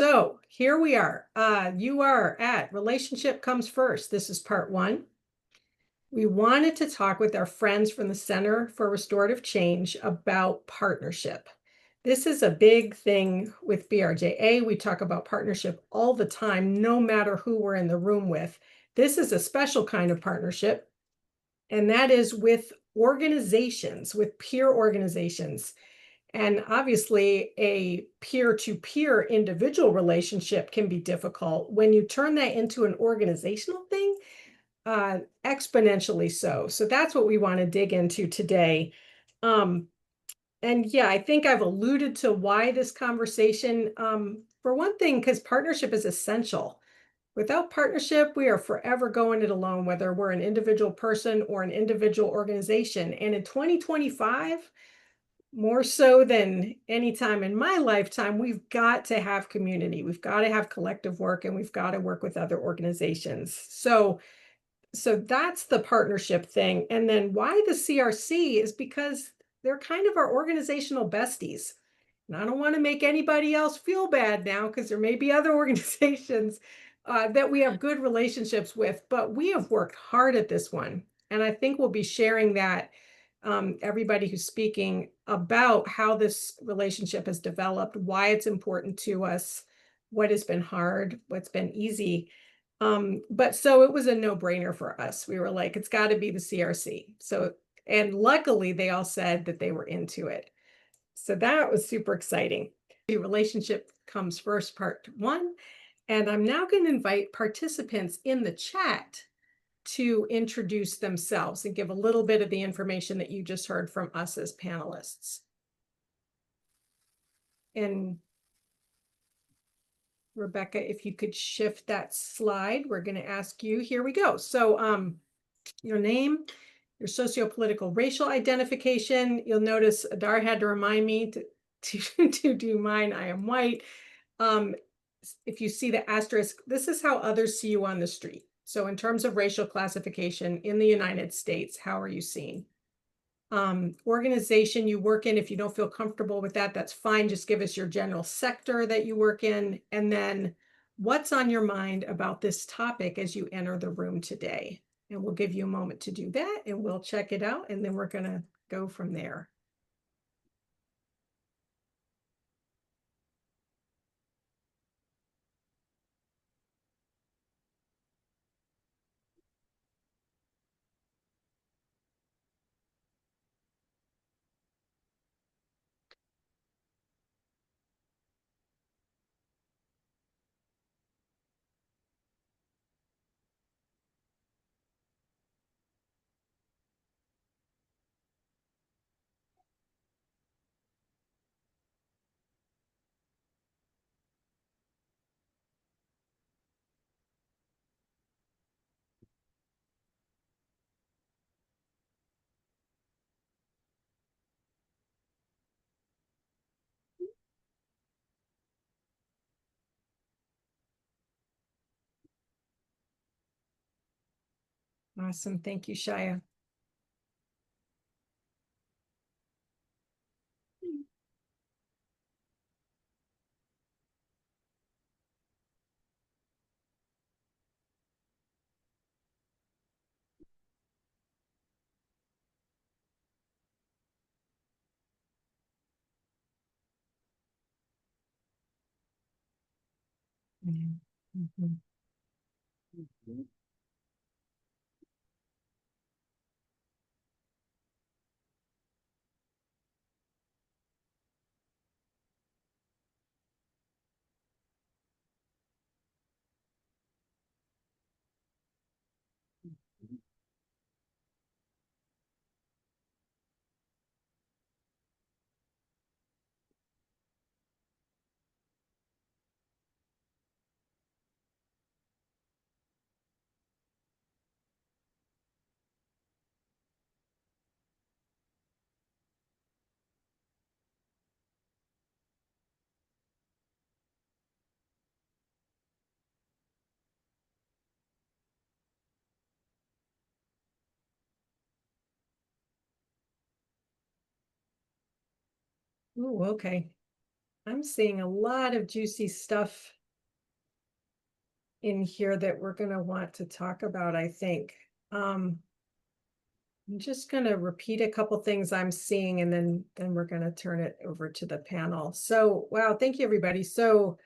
So here we are. You are at Relationship Comes First. This is part one. We wanted to talk with our friends from the Center for Restorative Change about partnership. This is a big thing with BRJA. We talk about partnership all the time, no matter who we're in the room with. This is a special kind of partnership, and that is with organizations, with peer organizations. And obviously, a peer to peer individual relationship can be difficult. When you turn that into an organizational thing, exponentially so. So that's what we want to dig into today. Um, and yeah, I think I've alluded to why this conversation. For one thing, because partnership is essential. Without partnership, we are forever going it alone, whether we're an individual person or an individual organization. And in 2025, more so than any time in my lifetime, we've got to have community. We've got to have collective work, and we've got to work with other organizations. So that's the partnership thing. And then why the CRC is because they're kind of our organizational besties. And I don't want to make anybody else feel bad now because there may be other organizations that we have good relationships with, but we have worked hard at this one. And I think we'll be sharing that, everybody who's speaking, about how this relationship has developed, why it's important to us, what has been hard, what's been easy. But so it was a no-brainer for us. We were like, it's got to be the CRC. So, and luckily they all said that they were into it. So that was super exciting. The relationship comes first, part one. And I'm now going to invite participants in the chat to introduce themselves and give a little bit of the information that you just heard from us as panelists. And Rebecca, if you could shift that slide, we're going to ask you. Here we go. So your name, your socio-political racial identification. You'll notice Adar had to remind me to do mine. I am white. If you see the asterisk, this is how others see you on the street. So in terms of racial classification in the United States, how are you seen? Organization you work in, if you don't feel comfortable with that, that's fine. Just give us your general sector that you work in. And then what's on your mind about this topic as you enter the room today? And we'll give you a moment to do that and we'll check it out. And then we're going to go from there. Awesome. Thank you, Shaya. Mhm. Ooh, okay. I'm seeing a lot of juicy stuff in here that we're going to want to talk about, I think. I'm just going to repeat a couple things I'm seeing, and then we're going to turn it over to the panel. So, wow, thank you, everybody. So,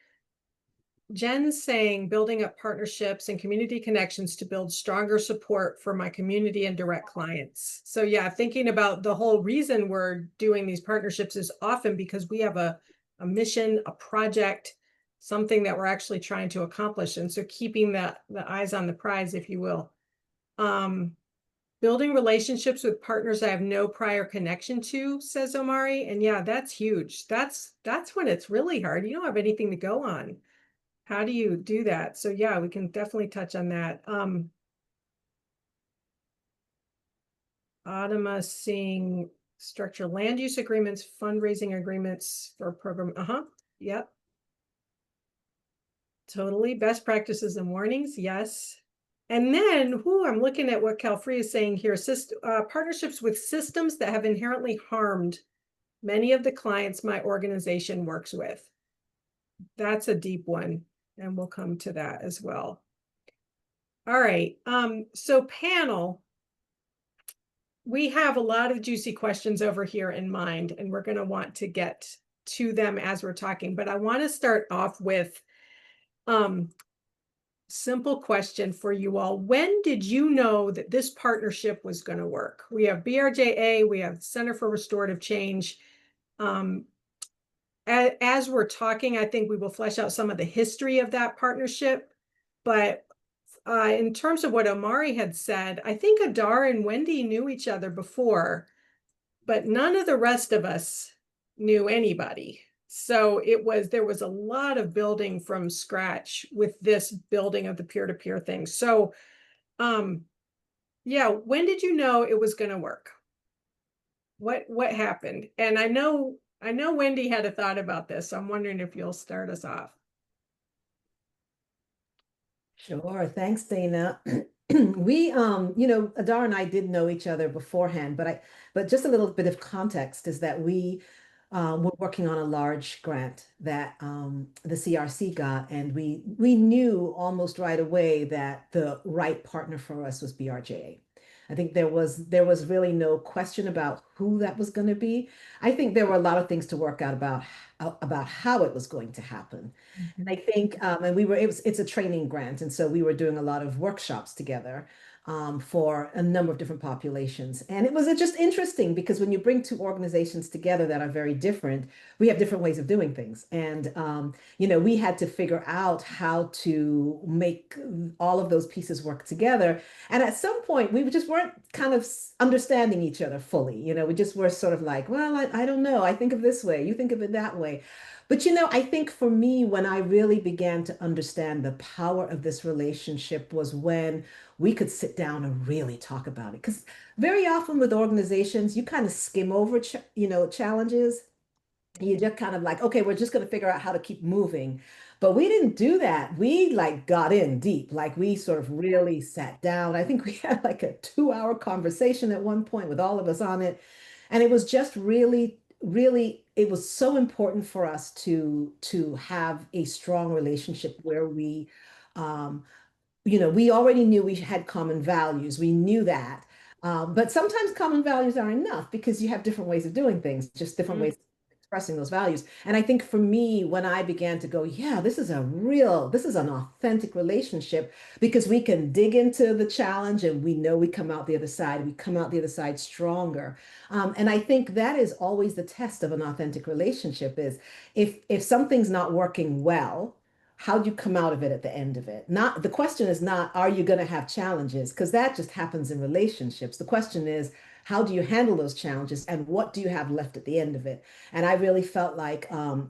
Jen's saying building up partnerships and community connections to build stronger support for my community and direct clients. So yeah, thinking about the whole reason we're doing these partnerships is often because we have a mission, a project, something that we're actually trying to accomplish. And so keeping the eyes on the prize, if you will. Building relationships with partners I have no prior connection to, says Omari. And yeah, that's huge. That's when it's really hard. You don't have anything to go on. How do you do that? So yeah, we can definitely touch on that. Adama seeing structure land use agreements, fundraising agreements for a program. Yep. Totally. Best practices and warnings. Yes. And then, I'm looking at what Calfrey is saying here. Partnerships with systems that have inherently harmed many of the clients my organization works with. That's a deep one, and we'll come to that as well. All right. So panel, we have a lot of juicy questions over here in mind, and we're going to want to get to them as we're talking. But I want to start off with simple question for you all. When did you know that this partnership was going to work? We have BRJA, we have Center for Restorative Change. As we're talking, I think we will flesh out some of the history of that partnership. But in terms of what Omari had said, I think Adar and Wendy knew each other before, but none of the rest of us knew anybody. So there was a lot of building from scratch with this building of the peer-to-peer thing. So, yeah, when did you know it was going to work? What happened? And I know Wendy had a thought about this, so I'm wondering if you'll start us off. Sure. Thanks, Dana. Adar and I did know each other beforehand, but just a little bit of context is that we were working on a large grant that the CRC got, and we knew almost right away that the right partner for us was BRJA. I think there was really no question about who that was going to be. I think there were a lot of things to work out about how it was going to happen. And I think, and it's a training grant. And so we were doing a lot of workshops together for a number of different populations. And it was just interesting because when you bring two organizations together that are very different, we have different ways of doing things. And, we had to figure out how to make all of those pieces work together. And at some point, we just weren't kind of understanding each other fully. We just were sort of like, well, I don't know. I think of this way. You think of it that way. But I think for me, when I really began to understand the power of this relationship was when we could sit down and really talk about it. Because very often with organizations, you kind of skim over, challenges. You just kind of like, okay, we're just going to figure out how to keep moving. But we didn't do that. We like got in deep, like we sort of really sat down. I think we had like a 2 hour conversation at one point with all of us on it. And it was just really, really, it was so important for us to have a strong relationship where um, we already knew we had common values. We knew that. But sometimes common values are enough because you have different ways of doing things, just different ways of expressing those values. And I think for me, when I began to go, yeah, this is an authentic relationship because we can dig into the challenge and we know we come out the other side. We come out the other side stronger. And I think that is always the test of an authentic relationship is if something's not working well, how do you come out of it at the end of it? Not the question is not, are you going to have challenges? Because that just happens in relationships. The question is, how do you handle those challenges and what do you have left at the end of it? And I really felt like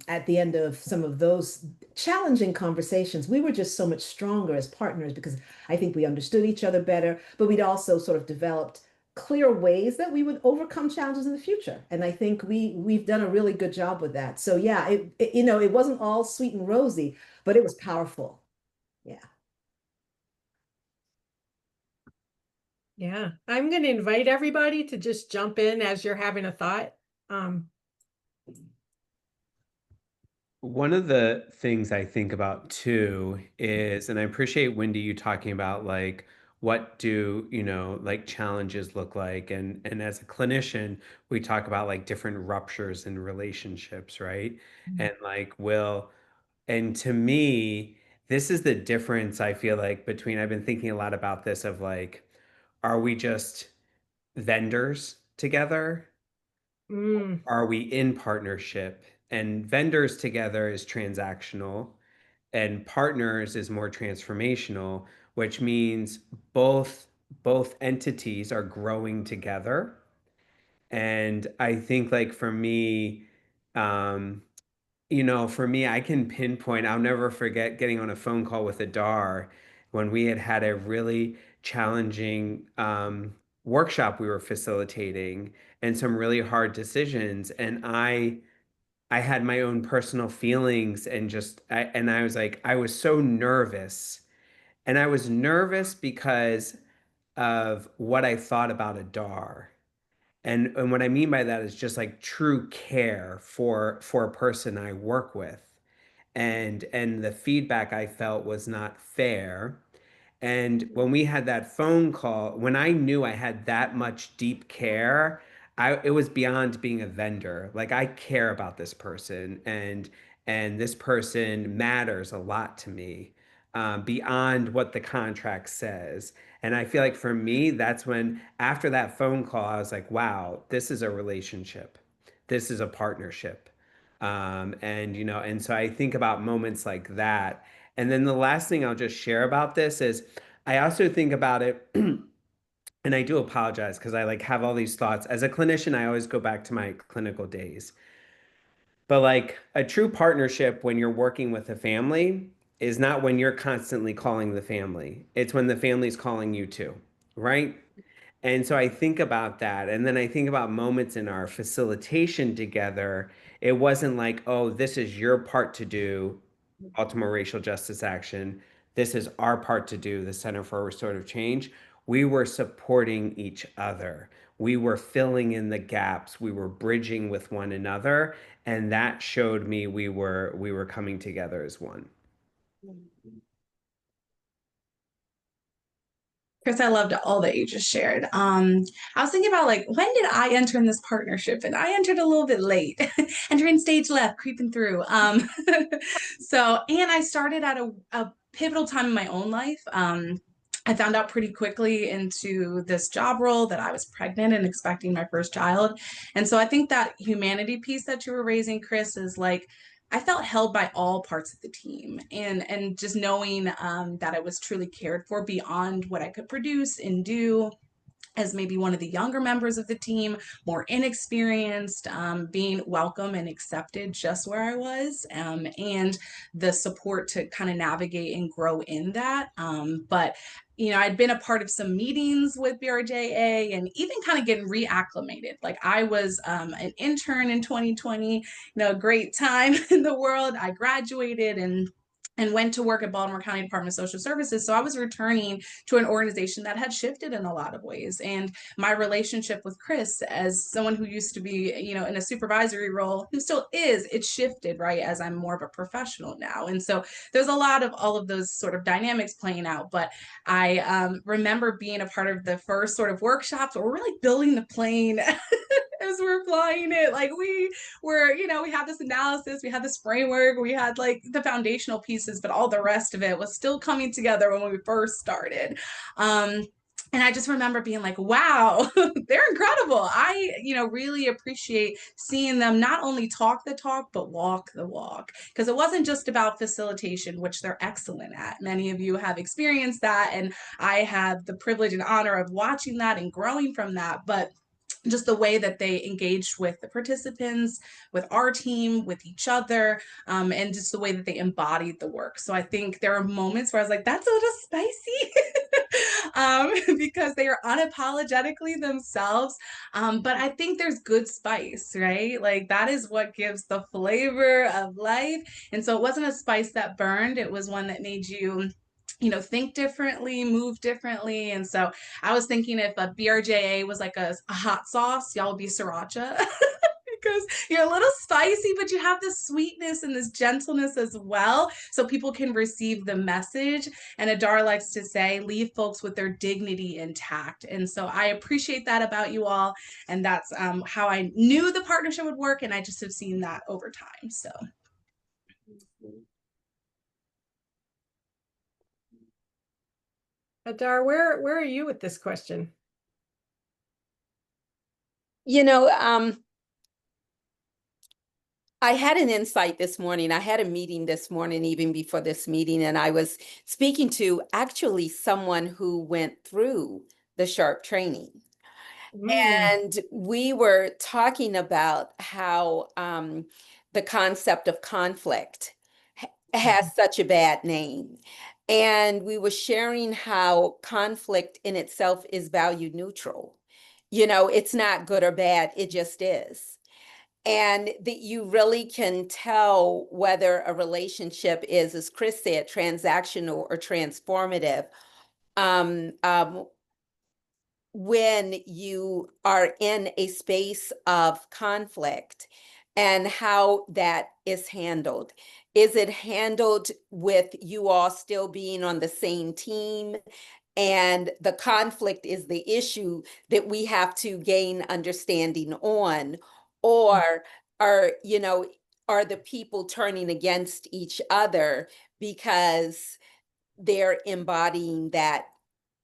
at the end of some of those challenging conversations, we were just so much stronger as partners because I think we understood each other better, but we'd also sort of developed clear ways that we would overcome challenges in the future. And I think we've done a really good job with that. So yeah, it wasn't all sweet and rosy, but it was powerful. Yeah. Yeah, I'm going to invite everybody to just jump in as you're having a thought. Um, One of the things I think about too is, and I appreciate Wendy you talking about like what do, like challenges look like. And as a clinician, we talk about like different ruptures in relationships, right? And like and to me, this is the difference I feel like between I've been thinking a lot about this of like, are we just vendors together? Mm, Are we in partnership? And vendors together is transactional, and partners is more transformational, which means both both entities are growing together. And I think like for me, um, for me, I can pinpoint, I'll never forget getting on a phone call with Adar when we had a really challenging workshop we were facilitating and some really hard decisions. And I had my own personal feelings and and I was like, I was so nervous. And I was nervous because of what I thought about Adar. And what I mean by that is just like true care for a person I work with. And the feedback I felt was not fair. And when we had that phone call, when I knew I had that much deep care, it was beyond being a vendor. Like I care about this person, and this person matters a lot to me, beyond what the contract says. And I feel like for me, that's when after that phone call, I was like, wow, this is a relationship. This is a partnership. And so I think about moments like that. And then the last thing I'll just share about this is I also think about it, and I do apologize because I like have all these thoughts. As a clinician, I always go back to my clinical days. But like a true partnership when you're working with a family is not when you're constantly calling the family. It's when the family's calling you too, right? And so I think about that. And then I think about moments in our facilitation together. It wasn't like, oh, this is your part to do, ultimate racial justice action. This is our part to do, the Center for Restorative Change. We were supporting each other. We were filling in the gaps. We were bridging with one another. And that showed me we were coming together as one. Chris, I loved all that you just shared. I was thinking about like when did I enter in this partnership? And I entered a little bit late, entering stage left, creeping through. And I started at a pivotal time in my own life. I found out pretty quickly into this job role that I was pregnant and expecting my first child. And so I think that humanity piece that you were raising, Chris, is like I felt held by all parts of the team, and just knowing that I was truly cared for beyond what I could produce and do as maybe one of the younger members of the team, more inexperienced, being welcome and accepted just where I was, and the support to kind of navigate and grow in that. But I'd been a part of some meetings with BRJA and even kind of getting reacclimated. Like I was an intern in 2020, a great time in the world. I graduated and went to work at Baltimore County Department of Social Services. So I was returning to an organization that had shifted in a lot of ways. And my relationship with Chris, as someone who used to be, in a supervisory role, who still is, it shifted, right, as I'm more of a professional now. And so there's a lot of all of those sort of dynamics playing out. But I remember being a part of the first sort of workshops where we're really building the plane as we're flying it. Like we had this analysis, we had this framework, we had like the foundational pieces, but all the rest of it was still coming together when we first started. And I just remember being like, wow, they're incredible. Really appreciate seeing them not only talk the talk, but walk the walk. Because it wasn't just about facilitation, which they're excellent at. Many of you have experienced that. And I have the privilege and honor of watching that and growing from that. But just the way that they engaged with the participants, with our team, with each other, and just the way that they embodied the work. So I think there are moments where I was like, that's a little spicy. Because they are unapologetically themselves. But I think there's good spice, right? Like that is what gives the flavor of life. And so it wasn't a spice that burned, it was one that made you think differently, move differently. And so I was thinking if a BRJA was like a hot sauce, y'all would be sriracha. You're a little spicy, but you have this sweetness and this gentleness as well, so people can receive the message. And Adar likes to say, leave folks with their dignity intact. And so I appreciate that about you all. And that's how I knew the partnership would work. And I just have seen that over time. So. Adar, where are you with this question? You know, I had an insight this morning. I had a meeting this morning, even before this meeting, and I was speaking to actually someone who went through the SHARP training. And we were talking about how the concept of conflict has such a bad name. And we were sharing how conflict in itself is value neutral. You know, it's not good or bad, it just is. And that you really can tell whether a relationship is, as Chris said, transactional or transformative. When you are in a space of conflict and how that is handled. Is it handled with you all still being on the same team? And the conflict is the issue that we have to gain understanding on, or are, you know, are the people turning against each other because they're embodying that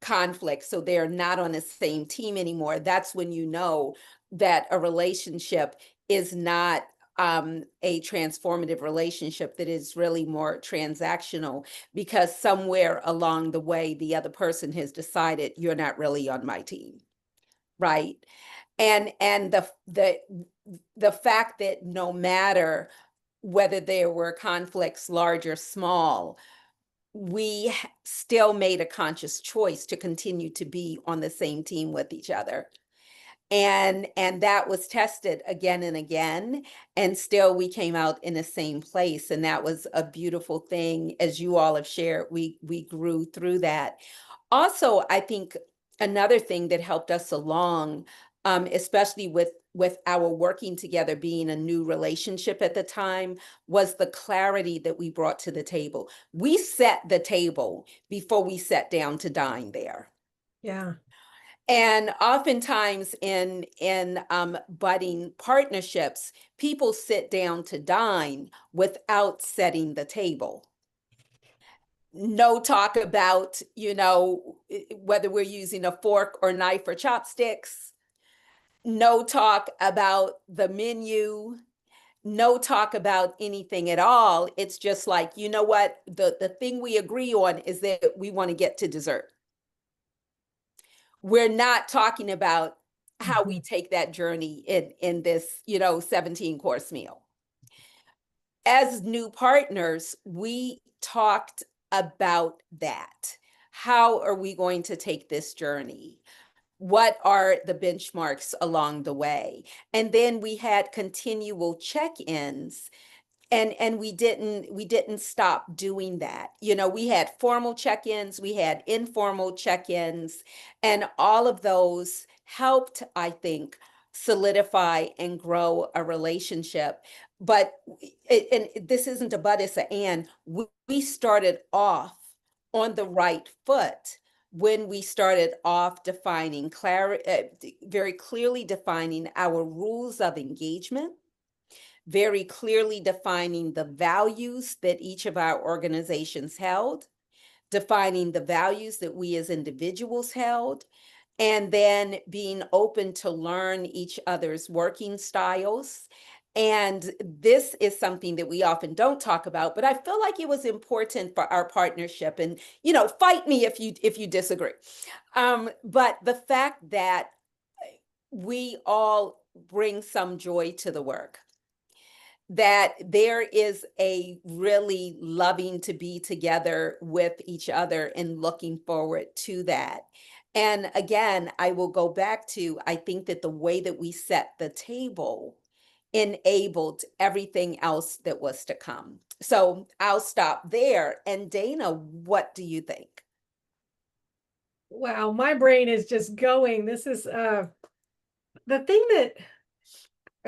conflict, so they're not on the same team anymore? That's when you know that a relationship is not a transformative relationship, that is really more transactional, because somewhere along the way the other person has decided you're not really on my team, right? And the fact that no matter whether there were conflicts large or small, we still made a conscious choice to continue to be on the same team with each other. And that was tested again and again, and still we came out in the same place. And that was a beautiful thing. As you all have shared, we grew through that. Also, I think another thing that helped us along, especially with our working together being a new relationship at the time, was the clarity that we brought to the table. We set the table before we sat down to dine there. Yeah. And oftentimes in budding partnerships, people sit down to dine without setting the table. No talk about, you know, whether we're using a fork or knife or chopsticks. No talk about the menu. No talk about anything at all. It's just like, you know what? The thing we agree on is that we want to get to dessert. We're not talking about how we take that journey in this, you know, 17-course meal. As new partners, we talked about that. How are we going to take this journey? What are the benchmarks along the way? And then we had continual check-ins. And we didn't stop doing that. You know, we had formal check-ins, we had informal check-ins, and all of those helped, I think, solidify and grow a relationship. But and this isn't a but, it's an and. We started off on the right foot when we started off defining very clearly defining our rules of engagement, very clearly defining the values that each of our organizations held, defining the values that we as individuals held, and then being open to learn each other's working styles. And this is something that we often don't talk about, but I feel like it was important for our partnership. And, you know, fight me if you disagree. But the fact that we all bring some joy to the work, that there is a really loving to be together with each other and looking forward to that. And again, I will go back to, I think that the way that we set the table enabled everything else that was to come. So I'll stop there. And Dana, what do you think? Wow, my brain is just going. This is the thing that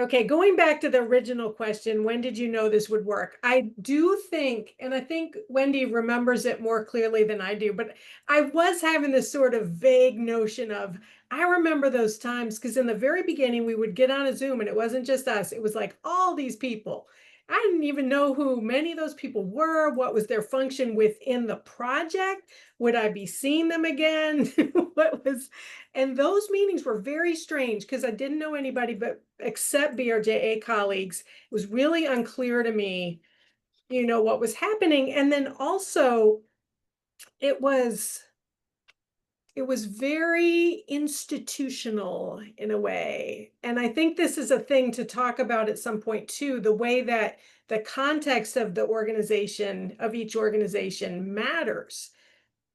Okay, going back to the original question, when did you know this would work? I do think, and I think Wendy remembers it more clearly than I do, but I was having this sort of vague notion of, I remember those times because in the very beginning, we would get on a Zoom and it wasn't just us, it was like all these people. I didn't even know who many of those people were, what was their function within the project. Would I be seeing them again? What was, and those meetings were very strange because I didn't know anybody but except BRJA colleagues. It was really unclear to me, what was happening. And then also it was very institutional in a way. And I think this is a thing to talk about at some point too, the way that the context of the organization, of each organization matters.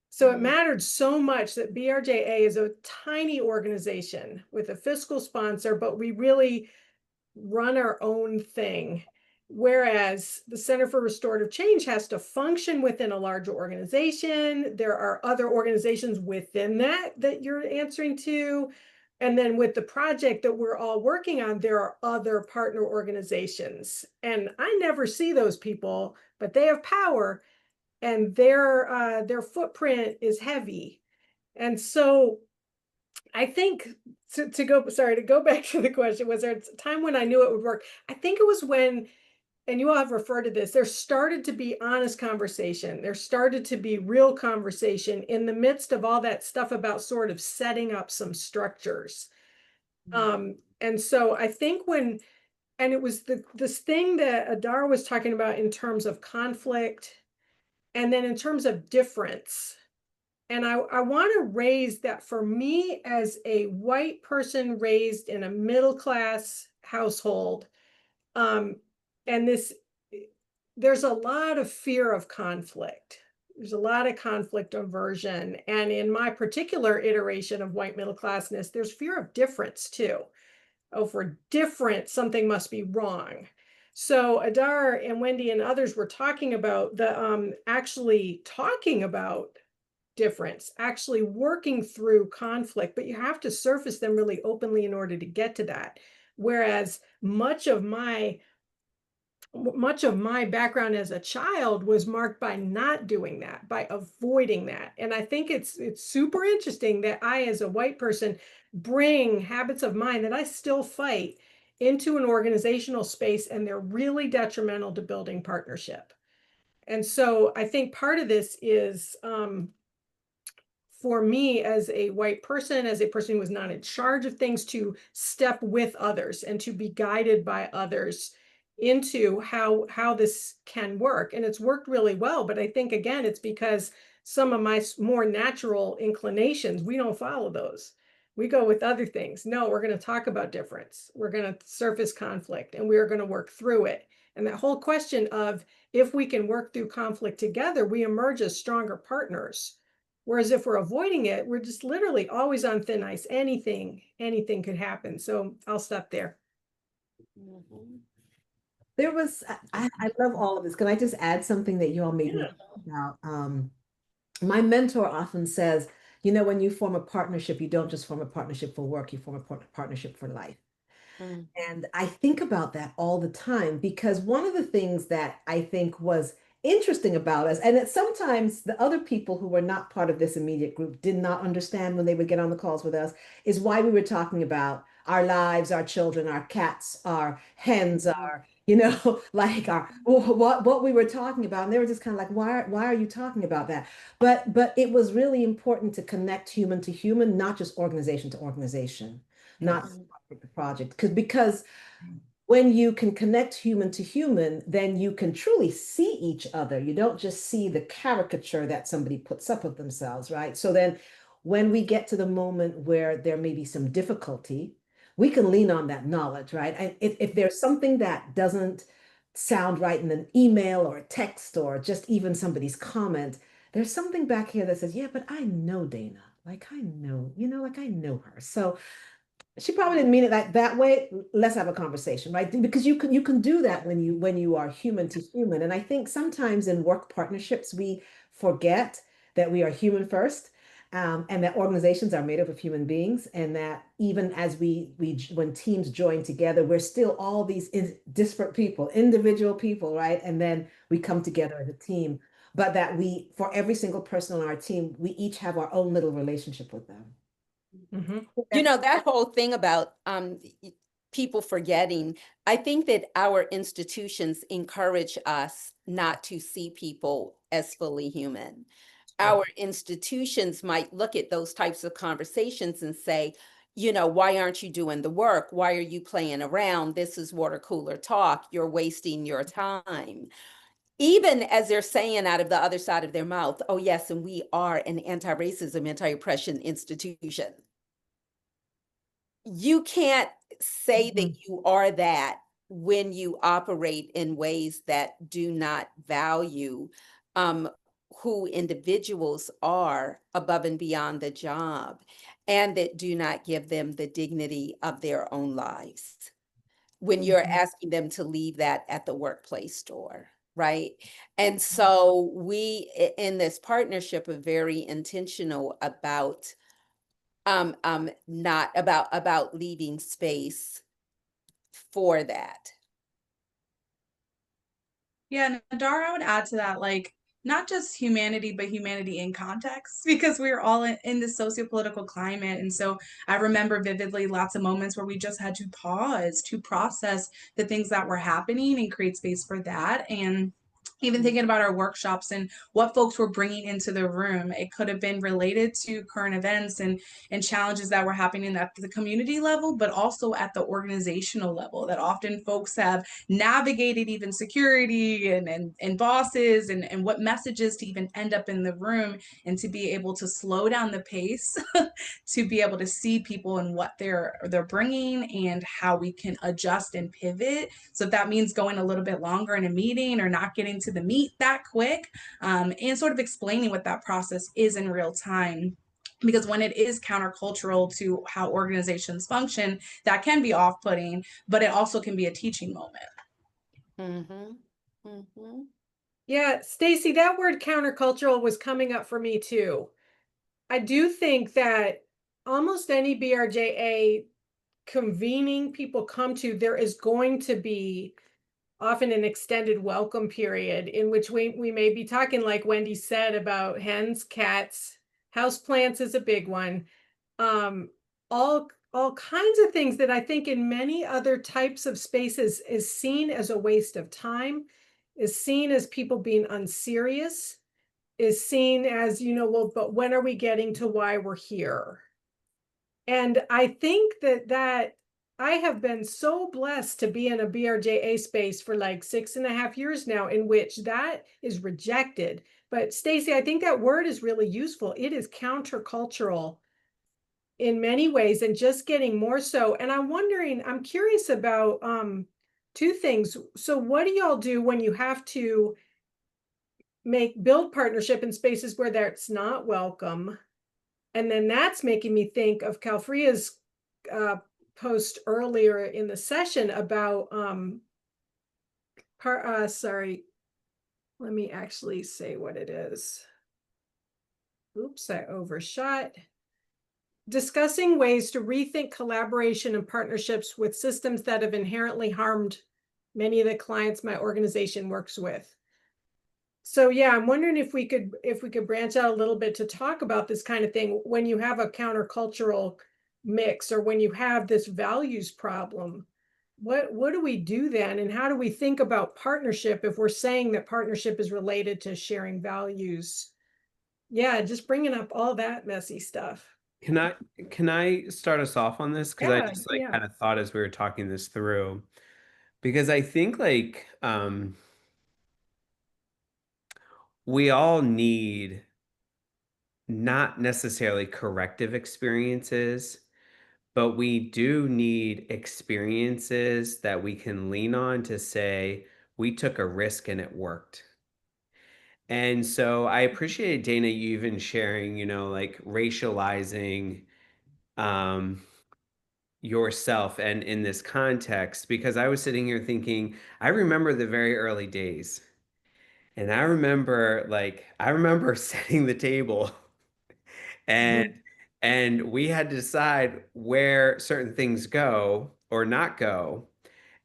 So it mattered so much that BRJA is a tiny organization with a fiscal sponsor, but we really run our own thing. Whereas the Center for Restorative Change has to function within a larger organization. There are other organizations within that you're answering to. And then with the project that we're all working on, there are other partner organizations. And I never see those people, but they have power and their footprint is heavy. And so I think to go back to the question, was there a time when I knew it would work? I think it was when, and you all have referred to this, there started to be honest conversation. There started to be real conversation in the midst of all that stuff about sort of setting up some structures. And so I think and it was this thing that Adar was talking about in terms of conflict and then in terms of difference. And I want to raise that for me as a white person raised in a middle class household, and there's a lot of fear of conflict. There's a lot of conflict aversion. And in my particular iteration of white middle classness, there's fear of difference too. Oh, if we're different, something must be wrong. So Adar and Wendy and others were talking about actually talking about difference, actually working through conflict, but you have to surface them really openly in order to get to that. Whereas much of my background as a child was marked by not doing that, by avoiding that. And I think it's super interesting that I, as a white person, bring habits of mine that I still fight into an organizational space, and they're really detrimental to building partnership. And so I think part of this is for me as a white person, as a person who was not in charge of things, to step with others and to be guided by others into how this can work. And it's worked really well. But I think, again, it's because some of my more natural inclinations, we don't follow those. We go with other things. No, we're going to talk about difference. We're going to surface conflict and we are going to work through it. And that whole question of if we can work through conflict together, we emerge as stronger partners. Whereas if we're avoiding it, we're just literally always on thin ice. Anything could happen. So I'll stop there. There was, I love all of this. Can I just add something that you all made me think about? My mentor often says, when you form a partnership, you don't just form a partnership for work, you form a partnership for life. And I think about that all the time because one of the things that I think was interesting about us, and that sometimes the other people who were not part of this immediate group did not understand when they would get on the calls with us, is why we were talking about our lives, our children, our cats, our hens, our, like our what we were talking about. And they were just kind of like, why are you talking about that? But it was really important to connect human to human, not just organization to organization, not the project. Because when you can connect human to human, then you can truly see each other. You don't just see the caricature that somebody puts up of themselves, right? So then when we get to the moment where there may be some difficulty, we can lean on that knowledge, right? And if there's something that doesn't sound right in an email or a text or just even somebody's comment, there's something back here that says, yeah, but I know Dana. Like I know, like I know her. So she probably didn't mean it that way. Let's have a conversation, right? Because you can do that when you are human to human. And I think sometimes in work partnerships we forget that we are human first, and that organizations are made up of human beings, and that even as when teams join together, we're still all these disparate people, individual people, right? And then we come together as a team, but that for every single person on our team, we each have our own little relationship with them. You know, that whole thing about people forgetting, I think that our institutions encourage us not to see people as fully human. Our institutions might look at those types of conversations and say, you know, why aren't you doing the work? Why are you playing around? This is water cooler talk. You're wasting your time. Even as they're saying out of the other side of their mouth, oh, yes, and we are an anti-racism, anti-oppression institution. You can't say that you are that when you operate in ways that do not value who individuals are above and beyond the job, and that do not give them the dignity of their own lives when you're asking them to leave that at the workplace door, right? And so we in this partnership are very intentional about not about leaving space for that. Yeah, and Dara, I would add to that, like, not just humanity, but humanity in context, because we're all in this socio-political climate. And so I remember vividly lots of moments where we just had to pause to process the things that were happening and create space for that. And even thinking about our workshops and what folks were bringing into the room, it could have been related to current events and challenges that were happening at the community level, but also at the organizational level, that often folks have navigated even security and bosses and what messages to even end up in the room, and to be able to slow down the pace to be able to see people and what they're bringing and how we can adjust and pivot. So if that means going a little bit longer in a meeting or not getting to the meat that quick, and sort of explaining what that process is in real time. Because when it is countercultural to how organizations function, that can be off-putting, but it also can be a teaching moment. Yeah, Stacy, that word countercultural was coming up for me too. I do think that almost any BRJA convening people come to, there is going to be often an extended welcome period in which we may be talking, like Wendy said, about hens, cats, houseplants is a big one. All kinds of things that I think in many other types of spaces is seen as a waste of time, is seen as people being unserious, is seen as, well, but when are we getting to why we're here? And I think that I have been so blessed to be in a BRJA space for like 6.5 years now, in which that is rejected. But Stacy, I think that word is really useful. It is countercultural in many ways, and just getting more so. And I'm curious about two things. So what do y'all do when you have to build partnership in spaces where that's not welcome? And then that's making me think of Calfria's post earlier in the session about sorry, let me actually say what it is. Oops, I overshot. Discussing ways to rethink collaboration and partnerships with systems that have inherently harmed many of the clients my organization works with. So yeah, I'm wondering if we could branch out a little bit to talk about this kind of thing when you have a countercultural mix, or when you have this values problem. What do we do then, and how do we think about partnership if we're saying that partnership is related to sharing values? Yeah, just bringing up all that messy stuff. Can I start us off on this? Because I Yeah, just yeah. kind of thought as we were talking this through, because I think we all need not necessarily corrective experiences, but we do need experiences that we can lean on to say, we took a risk and it worked. And so I appreciate, Dana, you even sharing, like racializing yourself and in this context, because I was sitting here thinking, I remember the very early days. And I remember setting the table and we had to decide where certain things go or not go.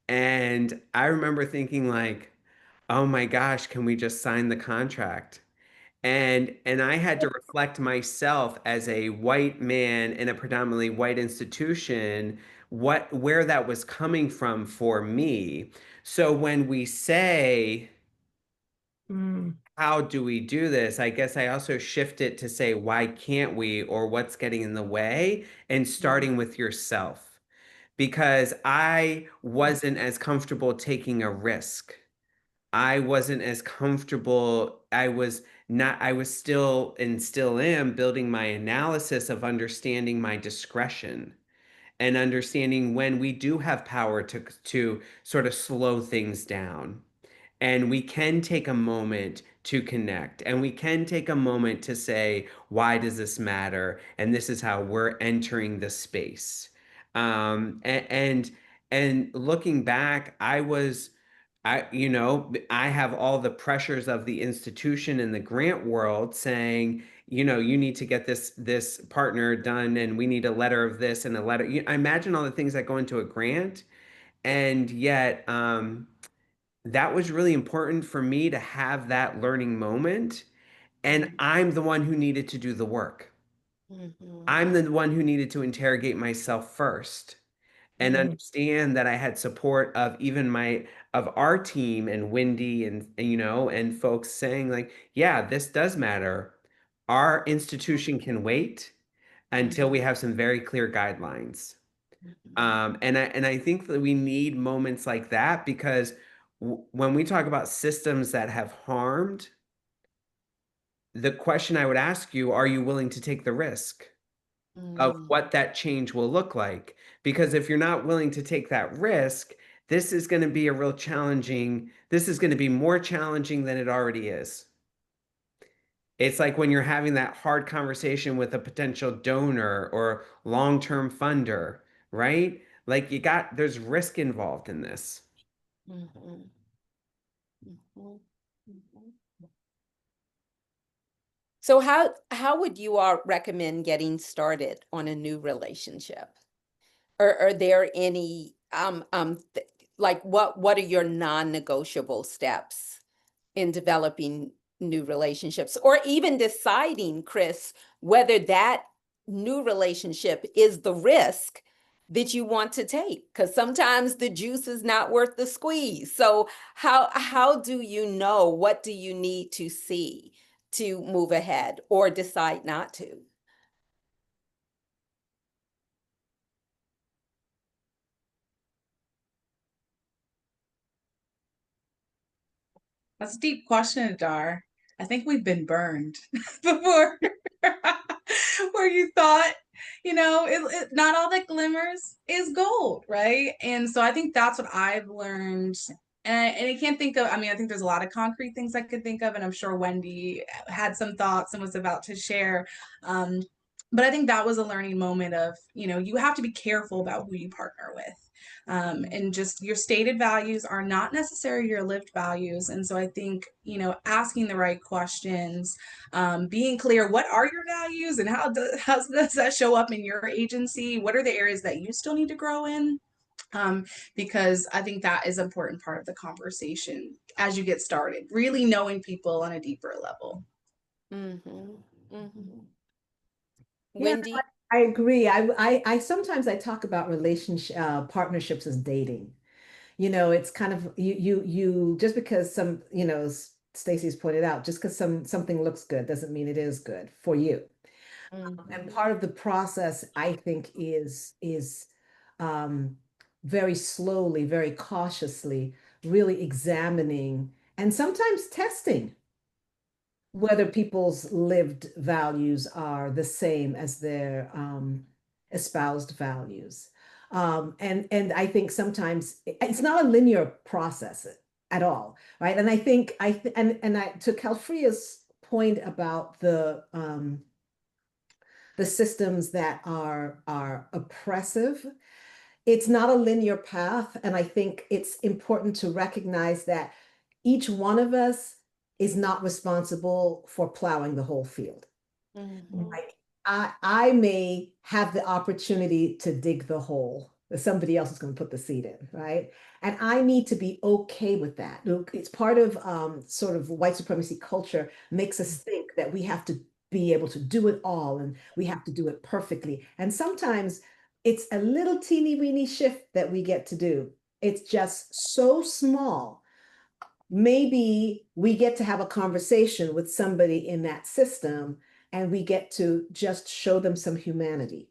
And I remember thinking like, oh my gosh, can we just sign the contract? And I had to reflect myself as a white man in a predominantly white institution, where that was coming from for me. So when we say, Mm, how do we do this? I guess I also shift it to say, why can't we, or what's getting in the way, and starting with yourself. Because I wasn't as comfortable taking a risk. I wasn't as comfortable. I was still and still am building my analysis of understanding my discretion and understanding when we do have power to sort of slow things down. And we can take a moment to connect, and we can take a moment to say, why does this matter? And this is how we're entering the space. And looking back, I have all the pressures of the institution and the grant world saying, you need to get this partner done, and we need a letter of this and a letter. I imagine all the things that go into a grant, and yet that was really important for me to have that learning moment. And I'm the one who needed to do the work. Mhm. I'm the one who needed to interrogate myself first and mhm, understand that I had support of even of our team and Wendy and folks saying like, yeah, this does matter. Our institution can wait until we have some very clear guidelines. And I think that we need moments like that because when we talk about systems that have harmed, the question I would ask you, are you willing to take the risk of Mm. what that change will look like? Because if you're not willing to take that risk, this is going to be this is going to be more challenging than it already is. It's like when you're having that hard conversation with a potential donor or long-term funder, right? Like there's risk involved in this. Mhm. Mhm. Mhm. So how would you all recommend getting started on a new relationship? Or are there any like what are your non-negotiable steps in developing new relationships or even deciding, Chris, whether that new relationship is the risk that you want to take? Because sometimes the juice is not worth the squeeze. So how do you know, what do you need to see to move ahead or decide not to? That's a deep question, Dar. I think we've been burned before, where you thought, not all that glimmers is gold, right? And so I think that's what I've learned. And I can't think of, I mean, I think there's a lot of concrete things I could think of, and I'm sure Wendy had some thoughts and was about to share. But I think that was a learning moment of, you have to be careful about who you partner with. And just your stated values are not necessarily your lived values. And so I think, asking the right questions, being clear, what are your values and how does that show up in your agency? What are the areas that you still need to grow in? Because I think that is an important part of the conversation as you get started, really knowing people on a deeper level. Mm-hmm. Mm-hmm. Yeah, Wendy? I agree. I sometimes I talk about relationship partnerships as dating. It's kind of you just because Stacey's pointed out, just because something looks good doesn't mean it is good for you. And Mhm. part of the process, I think, is um, very slowly, very cautiously, really examining and sometimes testing whether people's lived values are the same as their espoused values. And I think sometimes it's not a linear process at all, right? And I think and I to Calfria's point about the systems that are oppressive, it's not a linear path. And I think it's important to recognize that each one of us is not responsible for plowing the whole field. Mhm. Right? I may have the opportunity to dig the hole that somebody else is going to put the seed in, right? And I need to be okay with that. Look, it's part of sort of white supremacy culture makes us think that we have to be able to do it all and we have to do it perfectly. And sometimes it's a little teeny weeny shift that we get to do. It's just so small. Maybe we get to have a conversation with somebody in that system and we get to just show them some humanity.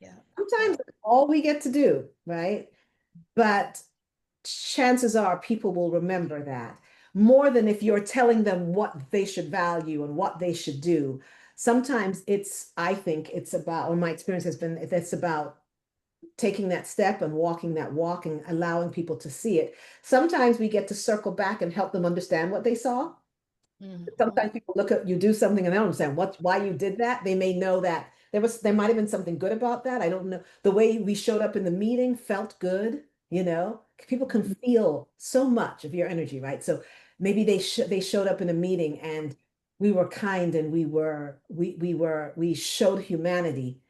Yeah. Sometimes that's all we get to do, right? But chances are people will remember that more than if you're telling them what they should value and what they should do. Sometimes I think it's about, or my experience has been, it's about taking that step and walking that walk and allowing people to see it. Sometimes we get to circle back and help them understand what they saw. Sometimes people look at you do something and they don't understand why you did that. They may know that there might have been something good about that. I don't know. The way we showed up in the meeting felt good, you know. People can feel so much of your energy, right? So maybe they showed up in a meeting and we were kind and we showed humanity.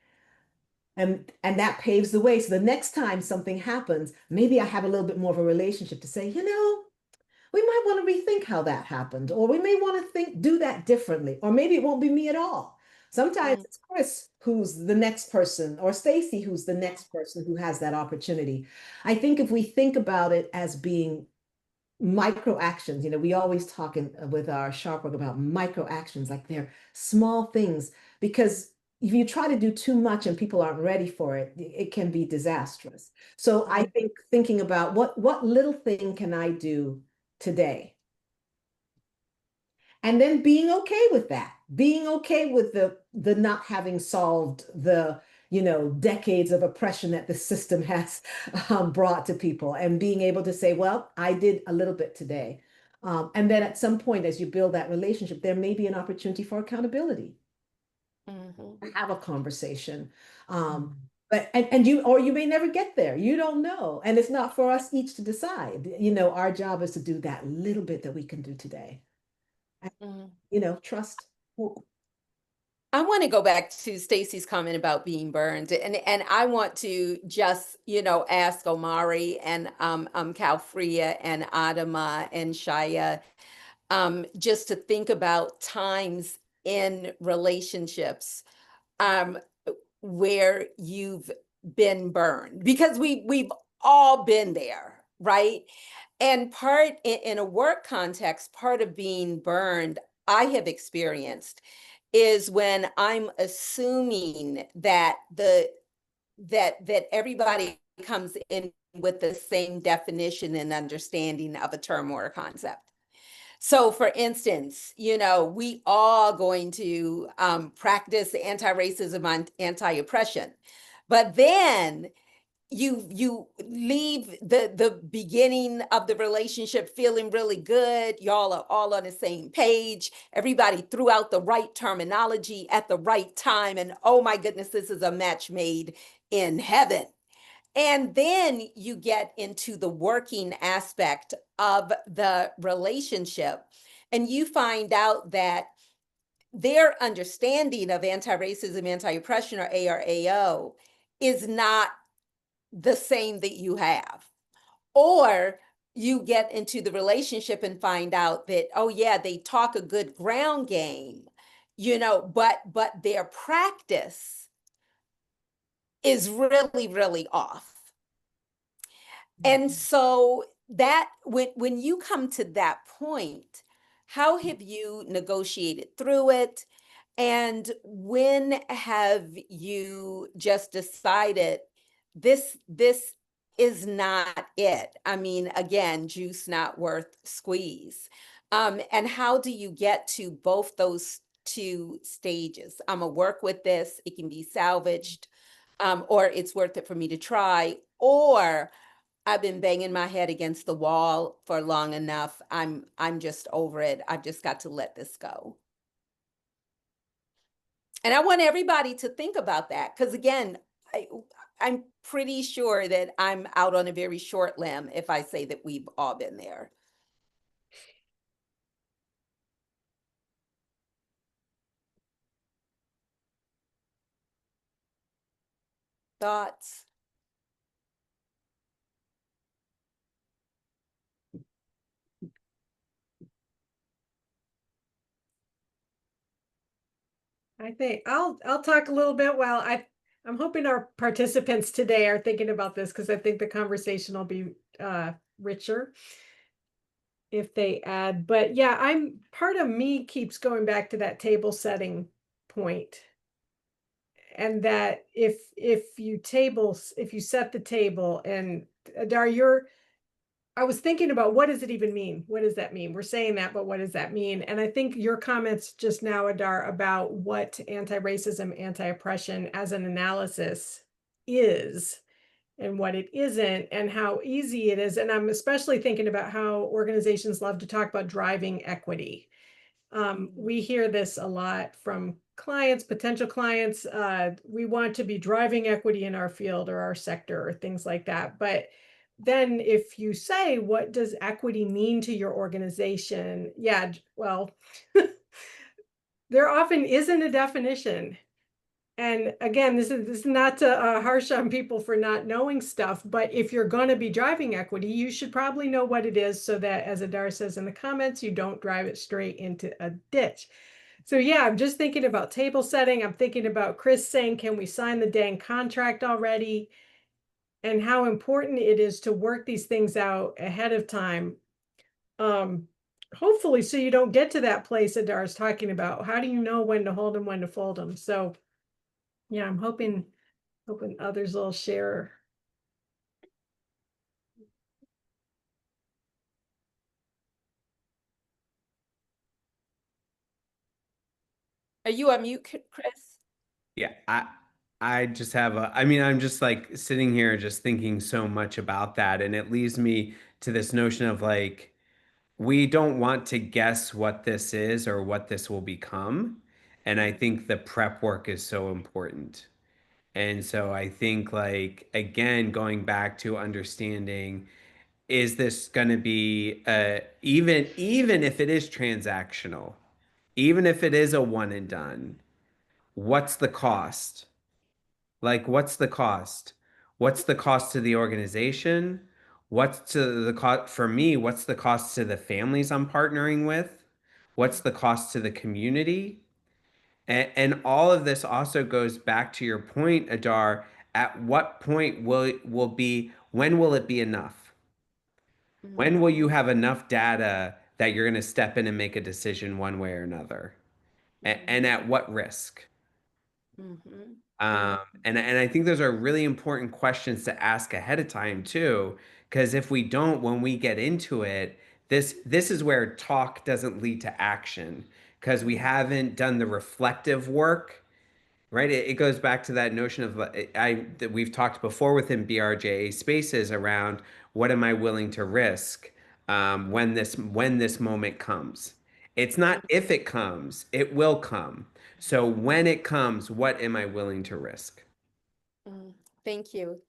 And that paves the way. So the next time something happens, maybe I have a little bit more of a relationship to say, you know, we might want to rethink how that happened, or we may want to do that differently, or maybe it won't be me at all. Sometimes it's Chris who's the next person, or Stacy who's the next person who has that opportunity. I think if we think about it as being micro actions, you know, we always talk with our sharp work about micro actions, like they're small things, because if you try to do too much and people aren't ready for it, it can be disastrous. So I think thinking about what little thing can I do today? And then being okay with that, being okay with the not having solved the, you know, decades of oppression that the system has brought to people, and being able to say, well, I did a little bit today. And then at some point, as you build that relationship, there may be an opportunity for accountability. Have a conversation. But and you may never get there. You don't know. And it's not for us each to decide. You know, our job is to do that little bit that we can do today. You know, trust. I want to go back to Stacy's comment about being burned, and I want to just, you know, ask Omari and Kalfria and Adama and Shaya, just to think about times in relationships where you've been burned, because we've all been there, right? And part in a work context, part of being burned I have experienced is when I'm assuming that that everybody comes in with the same definition and understanding of a term or a concept. So for instance, you know, we all going to practice anti-racism, anti-oppression, but then you leave the beginning of the relationship feeling really good. Y'all are all on the same page. Everybody threw out the right terminology at the right time, and oh my goodness, this is a match made in heaven. And then you get into the working aspect of the relationship, and you find out that their understanding of anti-racism, anti-oppression, or ARAO is not the same that you have. Or you get into the relationship and find out that, oh yeah, they talk a good ground game, you know, but their practice is really, really off. And so that when you come to that point, how have you negotiated through it? And when have you just decided this is not it? I mean, again, juice not worth squeeze. And how do you get to both those two stages? I'm gonna work with this, it can be salvaged, or it's worth it for me to try, or I've been banging my head against the wall for long enough. I'm just over it. I've just got to let this go. And I want everybody to think about that, because again, I'm pretty sure that I'm out on a very short limb if I say that we've all been there. thoughts? I think I'll talk a little bit while I'm hoping our participants today are thinking about this because I think the conversation will be richer if they add. But yeah, I'm part of me keeps going back to that table setting point. And that if you set the table and Dar, I was thinking about what does it even mean? What does that mean? We're saying that, but what does that mean? And I think your comments just now, Adar, about what anti-racism, anti-oppression as an analysis is and what it isn't and how easy it is. And I'm especially thinking about how organizations love to talk about driving equity. We hear this a lot from clients, potential clients. We want to be driving equity in our field or our sector or things like that. But then if you say, what does equity mean to your organization? Yeah, well, there often isn't a definition. And again, this is not to harsh on people for not knowing stuff, but if you're going to be driving equity, you should probably know what it is so that, as Adar says in the comments, you don't drive it straight into a ditch. So yeah, I'm just thinking about table setting. I'm thinking about Chris saying, can we sign the dang contract already? And how important it is to work these things out ahead of time. Hopefully, so you don't get to that place Adar's talking about. How do you know when to hold them, when to fold them? So yeah, I'm hoping others will share. Are you on mute, Chris? Yeah, I just have I mean, I'm just like sitting here just thinking so much about that, and it leads me to this notion of like we don't want to guess what this is or what this will become. And I think the prep work is so important. And so I think like again going back to understanding, is this going to be even if it is transactional, even if it is a one and done, what's the cost? Like, what's the cost? What's the cost to the organization? What's to the cost for me? What's the cost to the families I'm partnering with? What's the cost to the community? And all of this also goes back to your point, Adar. At what point will be when will it be enough? When will you have enough data that you're going to step in and make a decision one way or another? And at what risk? Mm-hmm. And I think those are really important questions to ask ahead of time too, because if we don't, when we get into it, this is where talk doesn't lead to action because we haven't done the reflective work, right? It goes back to that notion of that we've talked before within BRJA spaces around what am I willing to risk when this moment comes. It's not if it comes, it will come. So when it comes, what am I willing to risk? Thank you.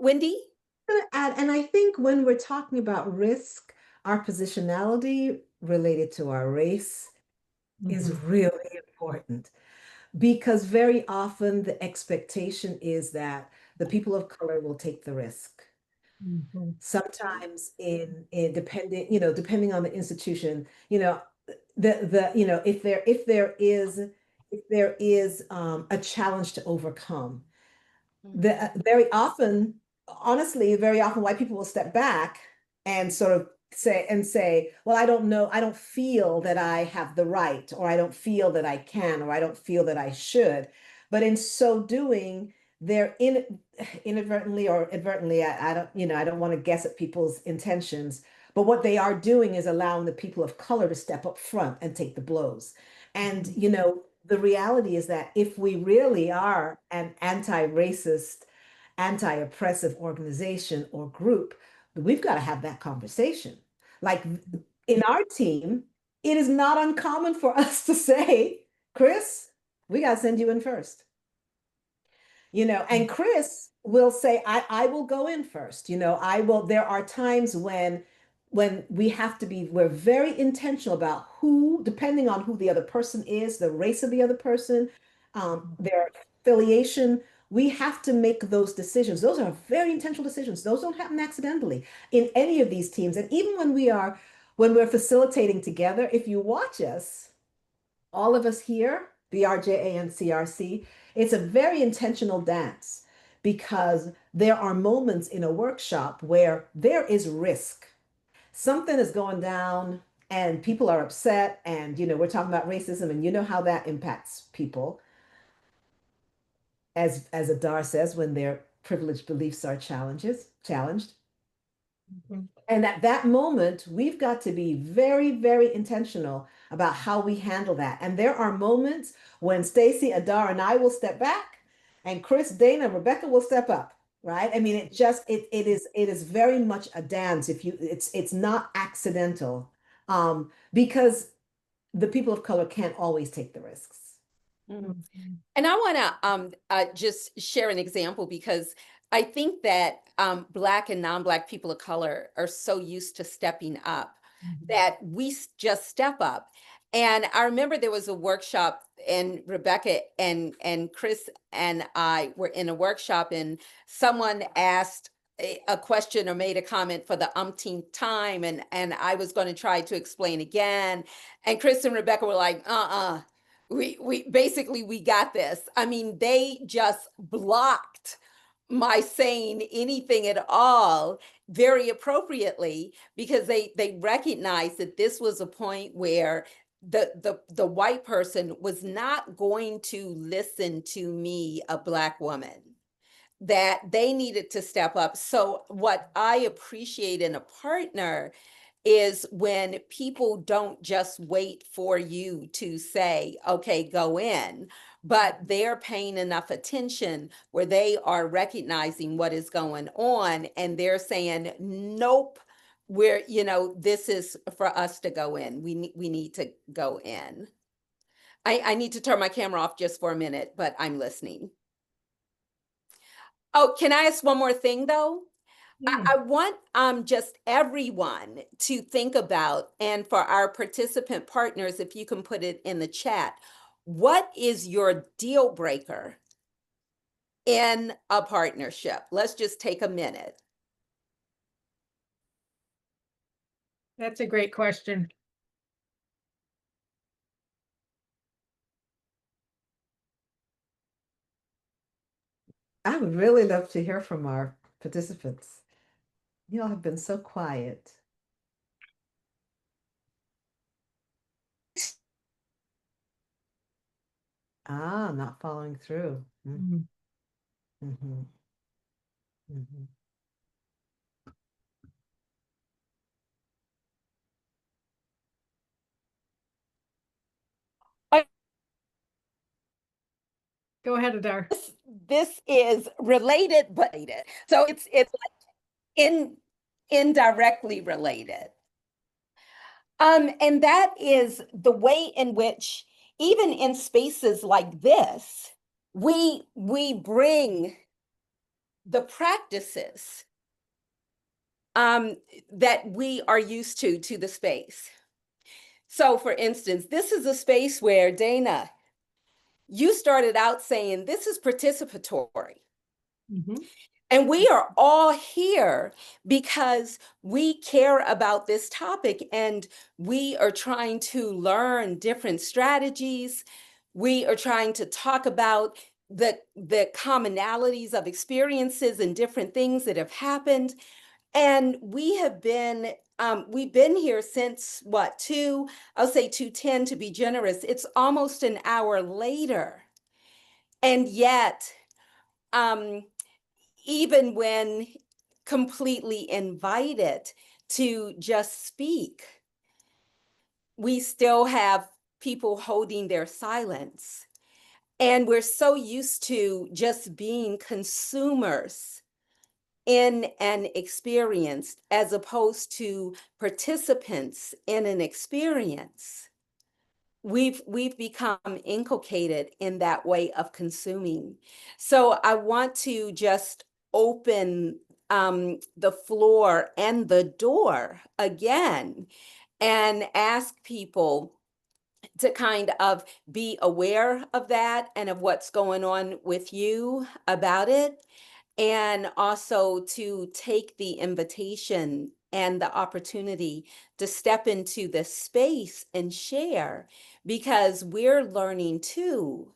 Wendy? Gonna add, and I think when we're talking about risk, our positionality related to our race is really important because very often the expectation is that the people of color will take the risk. Sometimes in depending, depending on the institution, if there is a challenge to overcome, very often, honestly, very often white people will step back and sort of say, well, I don't know, I don't feel that I have the right, or I don't feel that I can, or I don't feel that I should. But in so doing, they're inadvertently or advertently, I don't want to guess at people's intentions, but what they are doing is allowing the people of color to step up front and take the blows. And, the reality is that if we really are an anti-racist, anti-oppressive organization or group, we've got to have that conversation. Like in our team, it is not uncommon for us to say, Chris, we got to send you in first. And Chris will say, I will go in first. I will, there are times when we have to be, we're very intentional about who, depending on who the other person is, the race of the other person, their affiliation, we have to make those decisions. Those are very intentional decisions. Those don't happen accidentally in any of these teams. And even when we're facilitating together, if you watch us, all of us here, BRJA and CRC, it's a very intentional dance because there are moments in a workshop where there is risk. Something is going down and people are upset, and we're talking about racism, and you know how that impacts people, as Adar says, when their privileged beliefs are challenged. Mhm. And at that moment, we've got to be very, very intentional about how we handle that. And there are moments when Stacy, Adar, and I will step back, and Chris, Dana, Rebecca will step up. Right? I mean, it is very much a dance. It's not accidental, because the people of color can't always take the risks. Mhm. And I want to just share an example, because I think that Black and non-Black people of color are so used to stepping up that we just step up. And I remember there was a workshop, and Rebecca and Chris and I were in a workshop, and someone asked a question or made a comment for the umpteenth time, and I was going to try to explain again. And Chris and Rebecca were like, we basically, we got this. I mean, they just blocked my saying anything at all very appropriately, because they recognized that this was a point where the white person was not going to listen to me, a Black woman, that they needed to step up. So what I appreciate in a partner is when people don't just wait for you to say, okay, go in, but they're paying enough attention where they are recognizing what is going on, and they're saying, nope, this is for us to go in. We need to go in. I need to turn my camera off just for a minute, but I'm listening. Oh, can I ask one more thing though? Yeah. I want just everyone to think about, and for our participant partners, if you can put it in the chat, what is your deal breaker in a partnership? Let's just take a minute. That's a great question. I would really love to hear from our participants. You all have been so quiet. Not following through. Mhm. Mm-hmm. Mm-hmm. Go ahead, Adar. This is related, but so it's like indirectly related. And that is the way in which, even in spaces like this, we bring the practices that we are used to the space. So for instance, this is a space where, Dana, you started out saying this is participatory. Mhm. And we are all here because we care about this topic, and we are trying to learn different strategies. We are trying to talk about the commonalities of experiences and different things that have happened. And we've been here since what, I'll say 2:10 to be generous. It's almost an hour later. And yet, even when completely invited to just speak, we still have people holding their silence. And we're so used to just being consumers in an experience as opposed to participants in an experience. We've become inculcated in that way of consuming. So I want to just open the floor and the door again and ask people to kind of be aware of that and of what's going on with you about it. And also to take the invitation and the opportunity to step into this space and share, because we're learning too.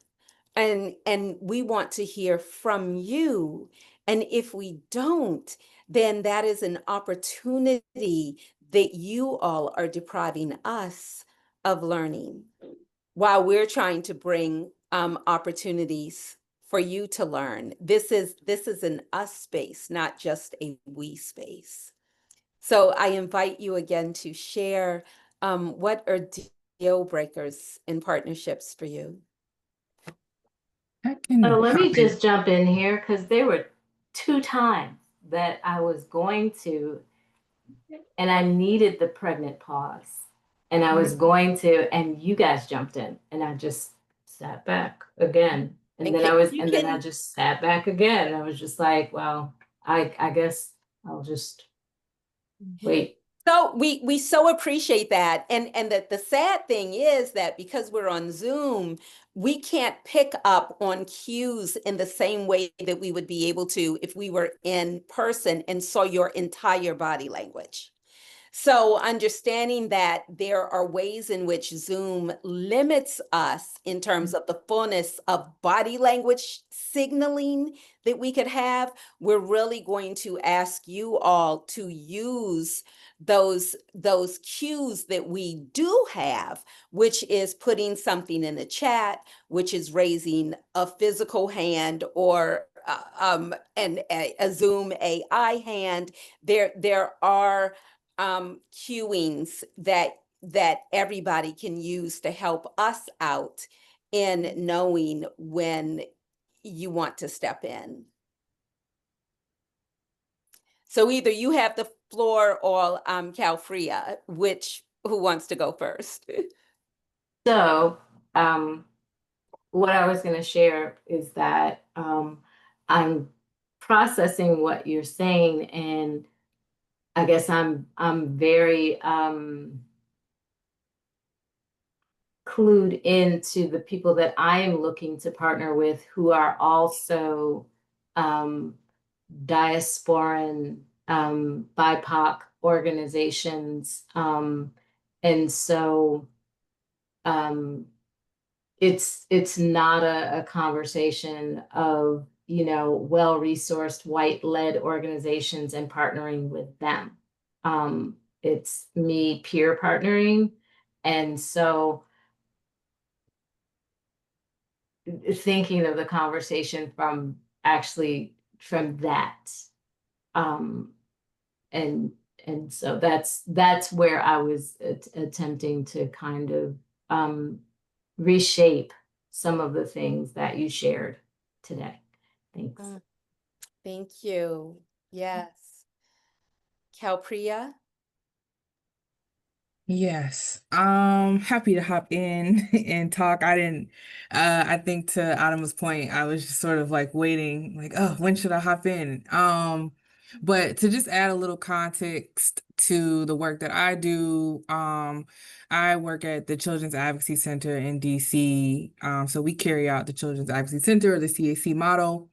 And we want to hear from you. And if we don't, then that is an opportunity that you all are depriving us of learning, while we're trying to bring opportunities for you to learn. This is an us space, not just a we space. So I invite you again to share what are deal breakers in partnerships for you. I can Let me hop in. just jump in here because there were 2 times that I was going to, and I needed the pregnant pause. And I was going to, and you guys jumped in, and I just sat back again. And then I just sat back again. And I was just like, well, I guess I'll just wait. So we so appreciate that. And that the sad thing is that because we're on Zoom, we can't pick up on cues in the same way that we would be able to if we were in person and saw your entire body language. So understanding that there are ways in which Zoom limits us in terms of the fullness of body language signaling that we could have, we're really going to ask you all to use those cues that we do have, which is putting something in the chat, which is raising a physical hand or a Zoom AI hand. There are cueings that everybody can use to help us out in knowing when you want to step in. So either you have the floor or Calfria, who wants to go first? So, what I was going to share is that I'm processing what you're saying, and I guess I'm very clued into the people that I am looking to partner with who are also diasporan BIPOC organizations. And so it's not a conversation of, well-resourced white-led organizations and partnering with them. It's me peer partnering. And so thinking of the conversation from that. And so that's where I was attempting to kind of reshape some of the things that you shared today. Thanks. Thank you. Yes. Calpria? Yes. Happy to hop in and talk. I think to Adam's point, I was just sort of like waiting, like, oh, when should I hop in? But to just add a little context to the work that I do, I work at the Children's Advocacy Center in DC. So we carry out the Children's Advocacy Center, or the CAC model,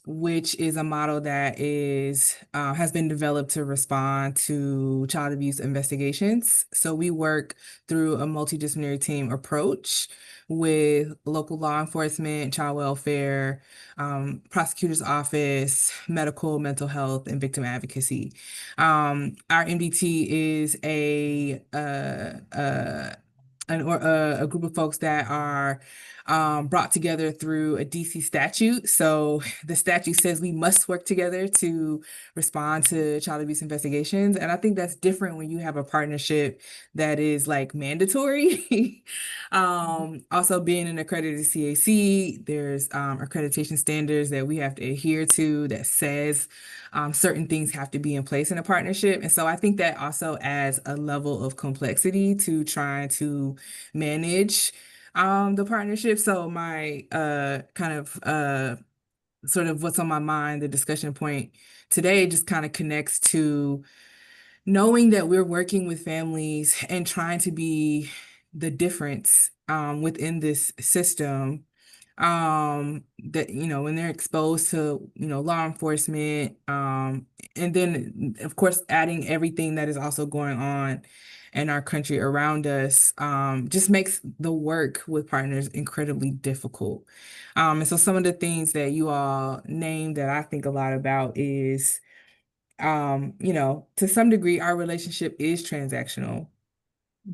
which is a model that has been developed to respond to child abuse investigations. So we work through a multidisciplinary team approach with local law enforcement, child welfare, prosecutor's office, medical, mental health, and victim advocacy. Our MDT is a group of folks that are brought together through a DC statute. So the statute says we must work together to respond to child abuse investigations. And I think that's different when you have a partnership that is like mandatory. Also being an accredited CAC, there's accreditation standards that we have to adhere to that says certain things have to be in place in a partnership. And so I think that also adds a level of complexity to trying to manage the partnership. So my kind of sort of what's on my mind, the discussion point today just kind of connects to knowing that we're working with families and trying to be the difference within this system, that, you know, when they're exposed to, you know, law enforcement, and then of course adding everything that is also going on in our country around us, just makes the work with partners incredibly difficult. And so some of the things that you all named that I think a lot about is, you know, to some degree our relationship is transactional.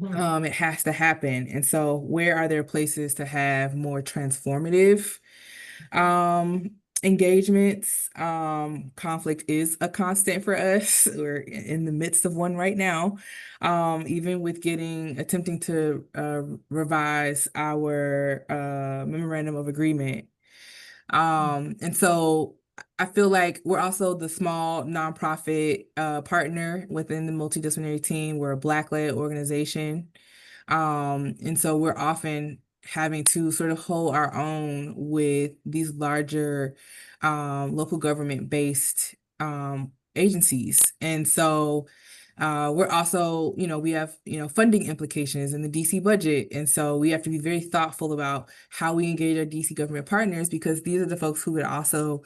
It has to happen. And so where are there places to have more transformative engagements? Conflict is a constant for us. We're in the midst of one right now. Even with attempting to revise our memorandum of agreement. And so I feel like we're also the small nonprofit partner within the multidisciplinary team. We're a Black-led organization. And so we're often having to sort of hold our own with these larger local government-based agencies. And so we're also, you know, we have, you know, funding implications in the DC budget. And so we have to be very thoughtful about how we engage our DC government partners, because these are the folks who would also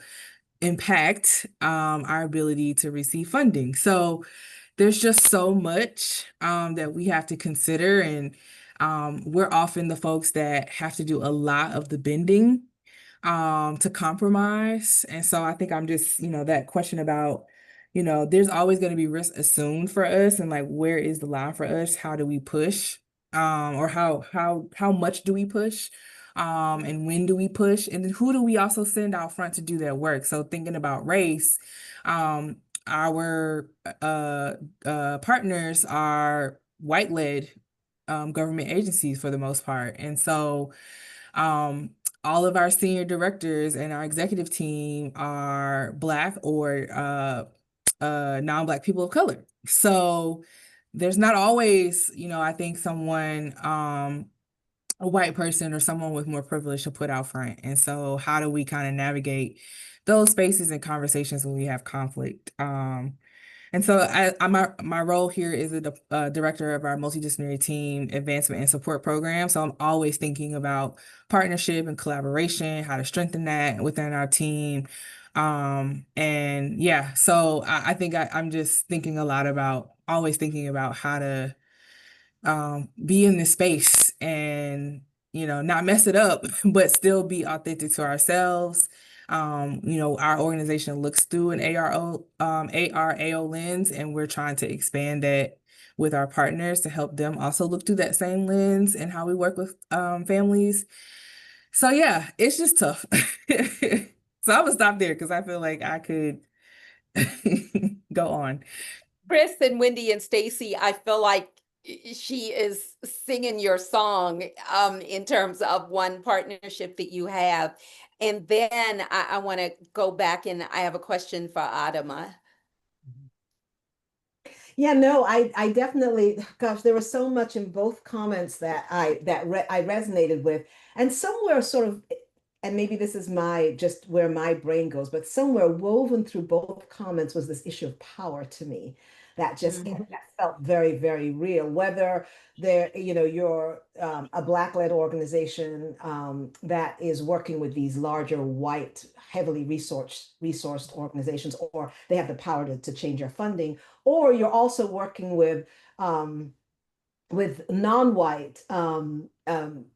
impact our ability to receive funding. So there's just so much that we have to consider. And we're often the folks that have to do a lot of the bending to compromise. And so I think I'm just, you know, that question about, you know, there's always going to be risk assumed for us, and like, where is the line for us? How do we push? Or how much do we push? And when do we push? And then who do we also send out front to do that work? So thinking about race, our partners are white-led government agencies for the most part. And so all of our senior directors and our executive team are Black or non-Black people of color. So there's not always, you know, I think someone, a white person or someone with more privilege to put out front. And so how do we kind of navigate those spaces and conversations when we have conflict? And so my role here is a director of our multidisciplinary team advancement and support program. So I'm always thinking about partnership and collaboration, how to strengthen that within our team. And yeah, so I think I'm just thinking a lot about, always thinking about how to be in this space and, you know, not mess it up, but still be authentic to ourselves. You know, our organization looks through an ARAO lens, and we're trying to expand that with our partners to help them also look through that same lens and how we work with families. So yeah, it's just tough. So I'm gonna stop there because I feel like I could go on. Chris and Wendy and Stacy, I feel like she is singing your song in terms of one partnership that you have. And then I want to go back, and I have a question for Adama. Yeah, no, I definitely, gosh, there was so much in both comments that I resonated with, and somewhere sort of, and maybe this is just where my brain goes, but somewhere woven through both comments was this issue of power to me that just that felt very, very real. Whether you're a Black-led organization that is working with these larger white, heavily resourced organizations, or they have the power to change your funding, or you're also working with non-white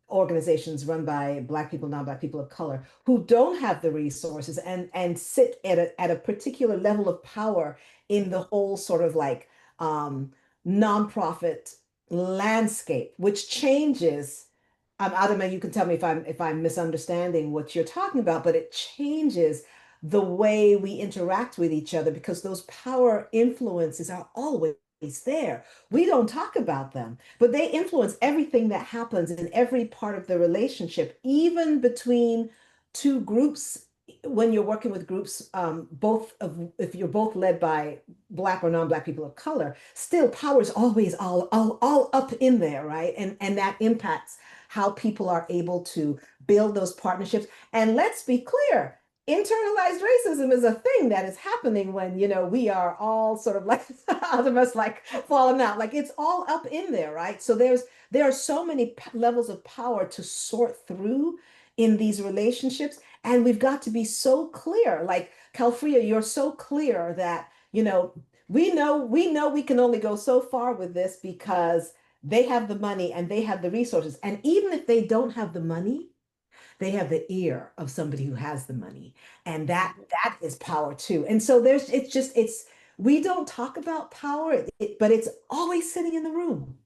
organizations run by Black people, non-Black people of color, who don't have the resources and sit at a particular level of power in the whole sort of like nonprofit landscape, which changes. Adama, you can tell me if I'm misunderstanding what you're talking about, but it changes the way we interact with each other, because those power influences are always there. We don't talk about them, but they influence everything that happens in every part of the relationship, even between two groups. When you're working with groups, if you're both led by Black or non-Black people of color, still power is always all up in there, right? And that impacts how people are able to build those partnerships. And let's be clear, internalized racism is a thing that is happening when, we are all sort of like, out of us like falling out. Like it's all up in there, right? So there are so many levels of power to sort through in these relationships. And we've got to be so clear. Like Calfria, you're so clear that, we know we can only go so far with this because they have the money and they have the resources. And even if they don't have the money, they have the ear of somebody who has the money, and that is power too. And so it's we don't talk about power, but it's always sitting in the room.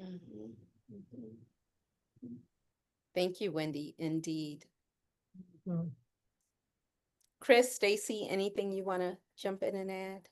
Mhm. Mhm. Thank you, Wendy. Indeed. Mhm. Chris, Stacy, anything you want to jump in and add?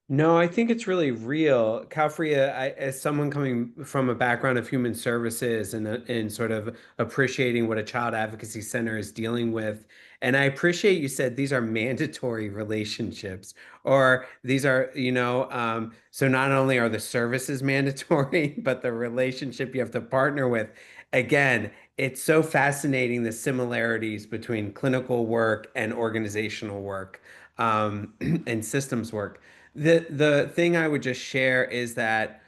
No, I think it's really real. Calfria, as someone coming from a background of human services and sort of appreciating what a child advocacy center is dealing with, and I appreciate you said these are mandatory relationships, or these are, so not only are the services mandatory, but the relationship you have to partner with. Again, it's so fascinating the similarities between clinical work and organizational work, and systems work. The thing I would just share is that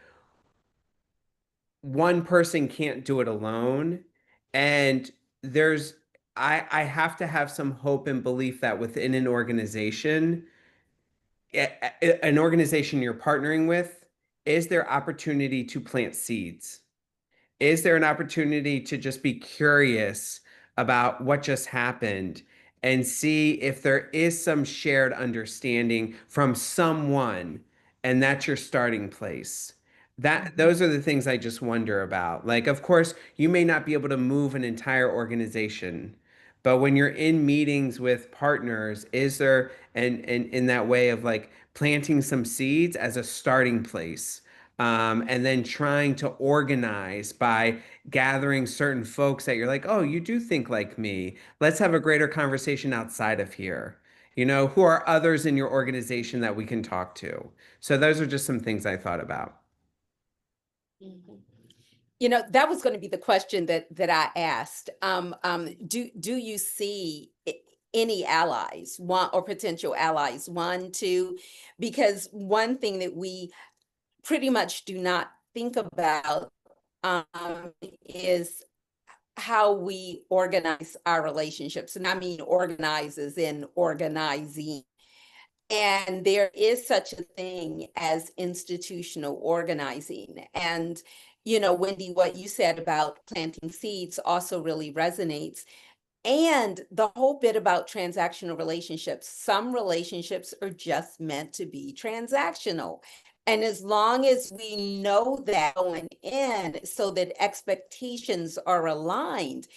one person can't do it alone. And there's I have to have some hope and belief that within an organization, an organization you're partnering with, is there opportunity to plant seeds? Is there an opportunity to just be curious about what just happened and see if there is some shared understanding from someone, and that's your starting place? Those are the things I just wonder about. Like, of course, you may not be able to move an entire organization, but when you're in meetings with partners, is there and in that way of like planting some seeds as a starting place? And then trying to organize by gathering certain folks that you're like, oh, you do think like me. Let's have a greater conversation outside of here. Who are others in your organization that we can talk to? So those are just some things I thought about. Mhm. That was going to be the question that I asked. Do you see any allies, one or potential allies, one, two? Because one thing that we pretty much do not think about is how we organize our relationships. And I mean organize as in organizing. And there is such a thing as institutional organizing. And, Wendy, what you said about planting seeds also really resonates. And the whole bit about transactional relationships, some relationships are just meant to be transactional. And as long as we know that going in so that expectations are aligned,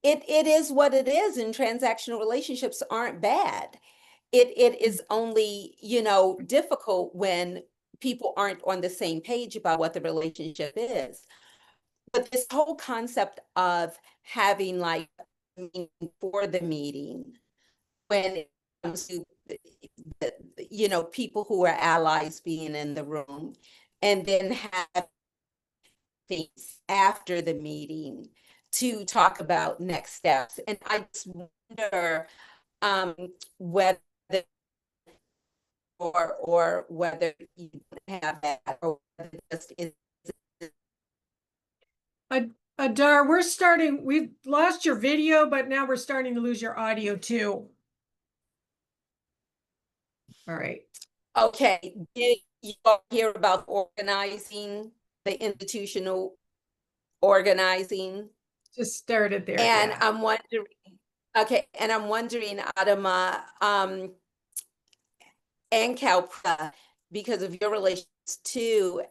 it is what it is, and transactional relationships aren't bad. It is only, difficult when people aren't on the same page about what the relationship is. But this whole concept of having like meeting for the meeting when it comes to people who are allies being in the room, and then have things after the meeting to talk about next steps. And I just wonder whether or whether you have that, or whether it just is. Adar, we've lost your video, but now we're starting to lose your audio too. All right. Okay, did you all hear about organizing, the institutional organizing? Just started there. And Yeah. I'm wondering, Adama, and Calpra, because of your relations too,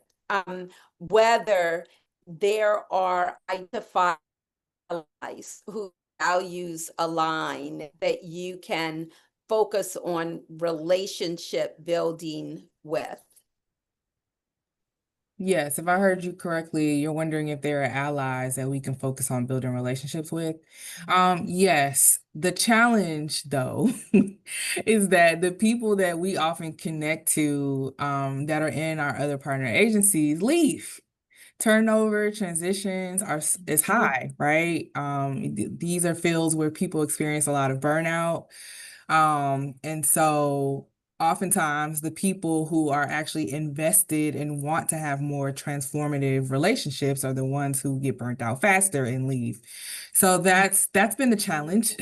whether there are identified allies whose values align that you can focus on relationship building with. Yes, if I heard you correctly, you're wondering if there are allies that we can focus on building relationships with. Yes, the challenge though is that the people that we often connect to that are in our other partner agencies leave. turnover, transitions is high, right? These are fields where people experience a lot of burnout. And so oftentimes the people who are actually invested and want to have more transformative relationships are the ones who get burnt out faster and leave. So that's been the challenge.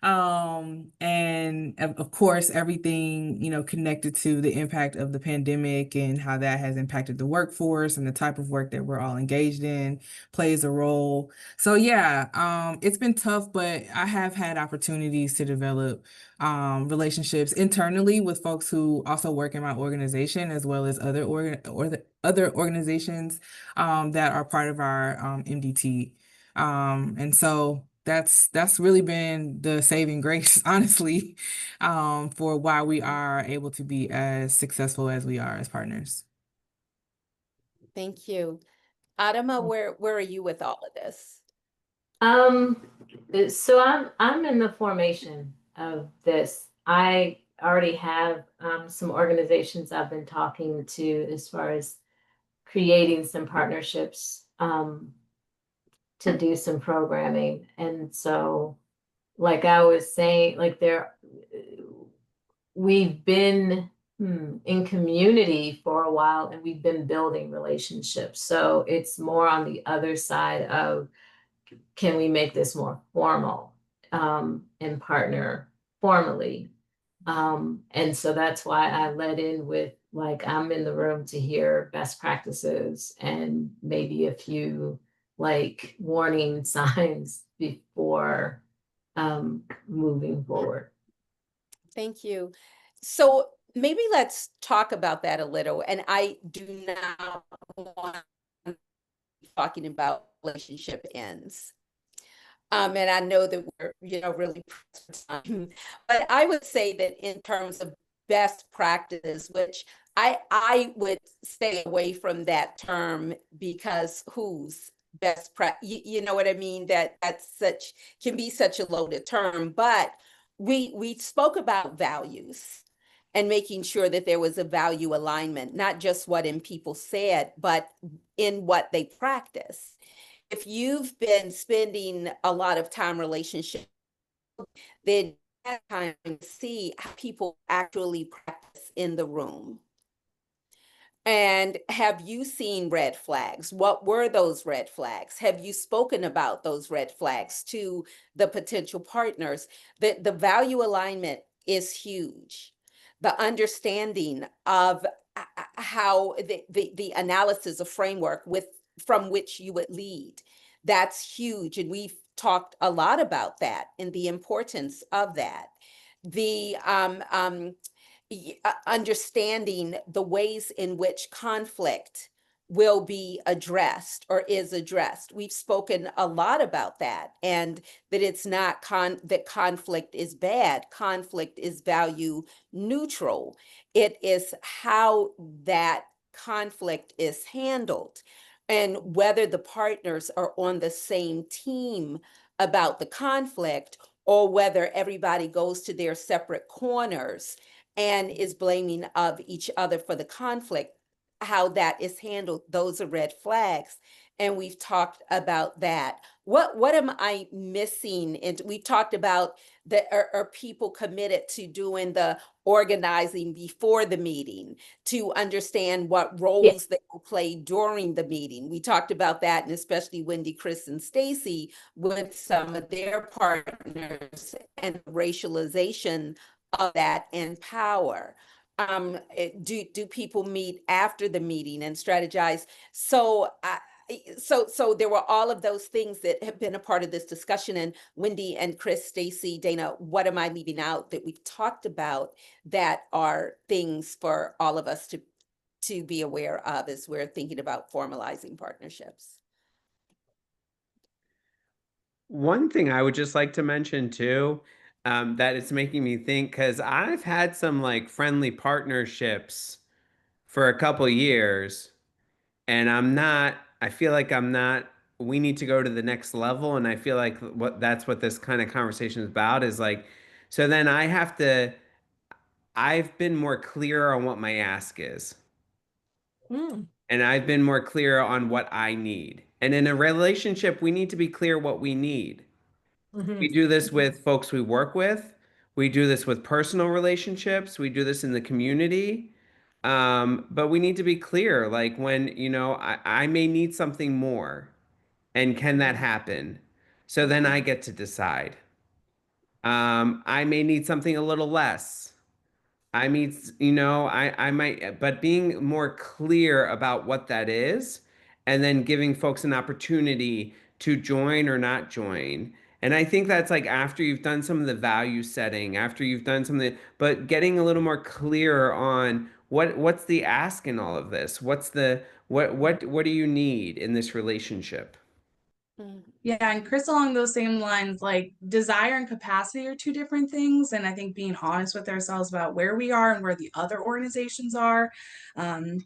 And of course, everything, connected to the impact of the pandemic and how that has impacted the workforce and the type of work that we're all engaged in plays a role. So yeah, it's been tough, but I have had opportunities to develop relationships internally with folks who also work in my organization, as well as other organizations that are part of our MDT. And so that's really been the saving grace, honestly, for why we are able to be as successful as we are as partners. Thank you. Adama, where are you with all of this? So I'm in the formation of this. I already have some organizations I've been talking to as far as creating some partnerships to do some programming. And so, like I was saying, like we've been in community for a while and we've been building relationships. So it's more on the other side of, can we make this more formal and partner formally? And so that's why I led in with, like, I'm in the room to hear best practices and maybe a few like warning signs before moving forward. Thank you. So maybe let's talk about that a little. And I do not want to be talking about relationship ends. And I know that we're, really pressed for time. But I would say that in terms of best practices, which I would stay away from that term, because whose best practice, you know what I mean? That's can be such a loaded term. But we spoke about values and making sure that there was a value alignment, not just what in people said, but in what they practice. If you've been spending a lot of time relationship, then that time to see how people actually practice in the room. And have you seen red flags? What were those red flags? Have you spoken about those red flags to the potential partners? The value alignment is huge. The understanding of how the analysis of framework from which you would lead, that's huge. And we've talked a lot about that and the importance of that. The understanding the ways in which conflict will be addressed or is addressed. We've spoken a lot about that, and that it's not that conflict is bad. Conflict is value neutral. It is how that conflict is handled and whether the partners are on the same team about the conflict, or whether everybody goes to their separate corners and is blaming of each other for the conflict. How that is handled, those are red flags. And we've talked about that. What am I missing? And we talked about that, are people committed to doing the organizing before the meeting, to understand what roles they will play during the meeting. We talked about that, and especially Wendy, Chris, and Stacy with some of their partners and racialization of that and power. Do people meet after the meeting and strategize? So there were all of those things that have been a part of this discussion. And Wendy and Chris, Stacy, Dana, what am I leaving out that we've talked about that are things for all of us to be aware of as we're thinking about formalizing partnerships? One thing I would just like to mention too, that it's making me think, because I've had some like friendly partnerships for a couple years, and I feel like I'm not, we need to go to the next level. And I feel like that's what this kind of conversation is about, is like, so then I've been more clear on what my ask is. and I've been more clear on what I need. And in a relationship, we need to be clear what we need. We do this with folks we work with. We do this with personal relationships. We do this in the community. But we need to be clear, like when, I may need something more. And can that happen? So then I get to decide. I may need something a little less. I mean, I might, but being more clear about what that is, and then giving folks an opportunity to join or not join. And I think that's like after you've done some of the value setting, after you've done something, but getting a little more clear on what's the ask in all of this? What do you need in this relationship? Yeah, and Chris, along those same lines, like desire and capacity are two different things. And I think being honest with ourselves about where we are and where the other organizations are, um,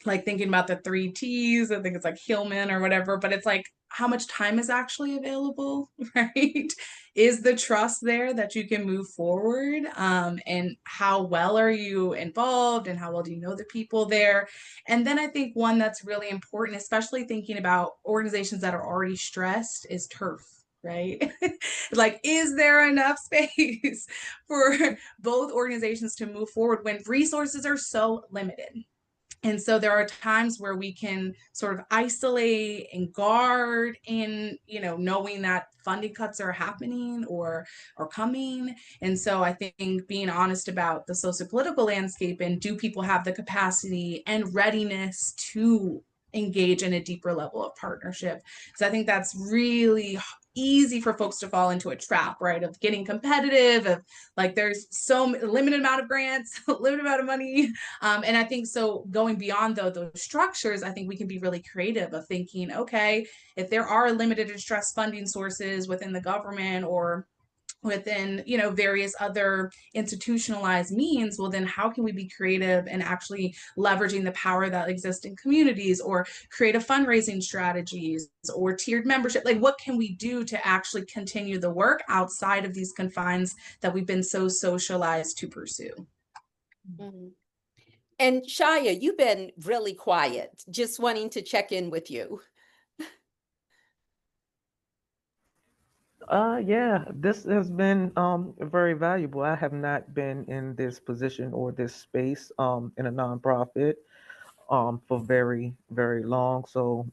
like thinking about the 3 T's, I think it's like Hillman or whatever, but it's like how much time is actually available, right? Is the trust there that you can move forward? And how well are you involved and how well do you know the people there? And then I think one that's really important, especially thinking about organizations that are already stressed, is turf, right? Like, is there enough space for both organizations to move forward when resources are so limited? And so there are times where we can sort of isolate and guard in, knowing that funding cuts are happening or coming. And so I think being honest about the sociopolitical landscape and do people have the capacity and readiness to engage in a deeper level of partnership? Because I think that's really easy for folks to fall into a trap, right? Of getting competitive, of like there's so limited amount of grants, limited amount of money, and I think so going beyond those structures, I think we can be really creative of thinking, okay, if there are limited and stressed funding sources within the government or within various other institutionalized means, well then how can we be creative and actually leveraging the power that exists in communities or creative fundraising strategies or tiered membership? Like what can we do to actually continue the work outside of these confines that we've been so socialized to pursue? Mhm. And Shia, you've been really quiet, just wanting to check in with you. Yeah, this has been very valuable. I have not been in this position or this space in a nonprofit for very, very long. So,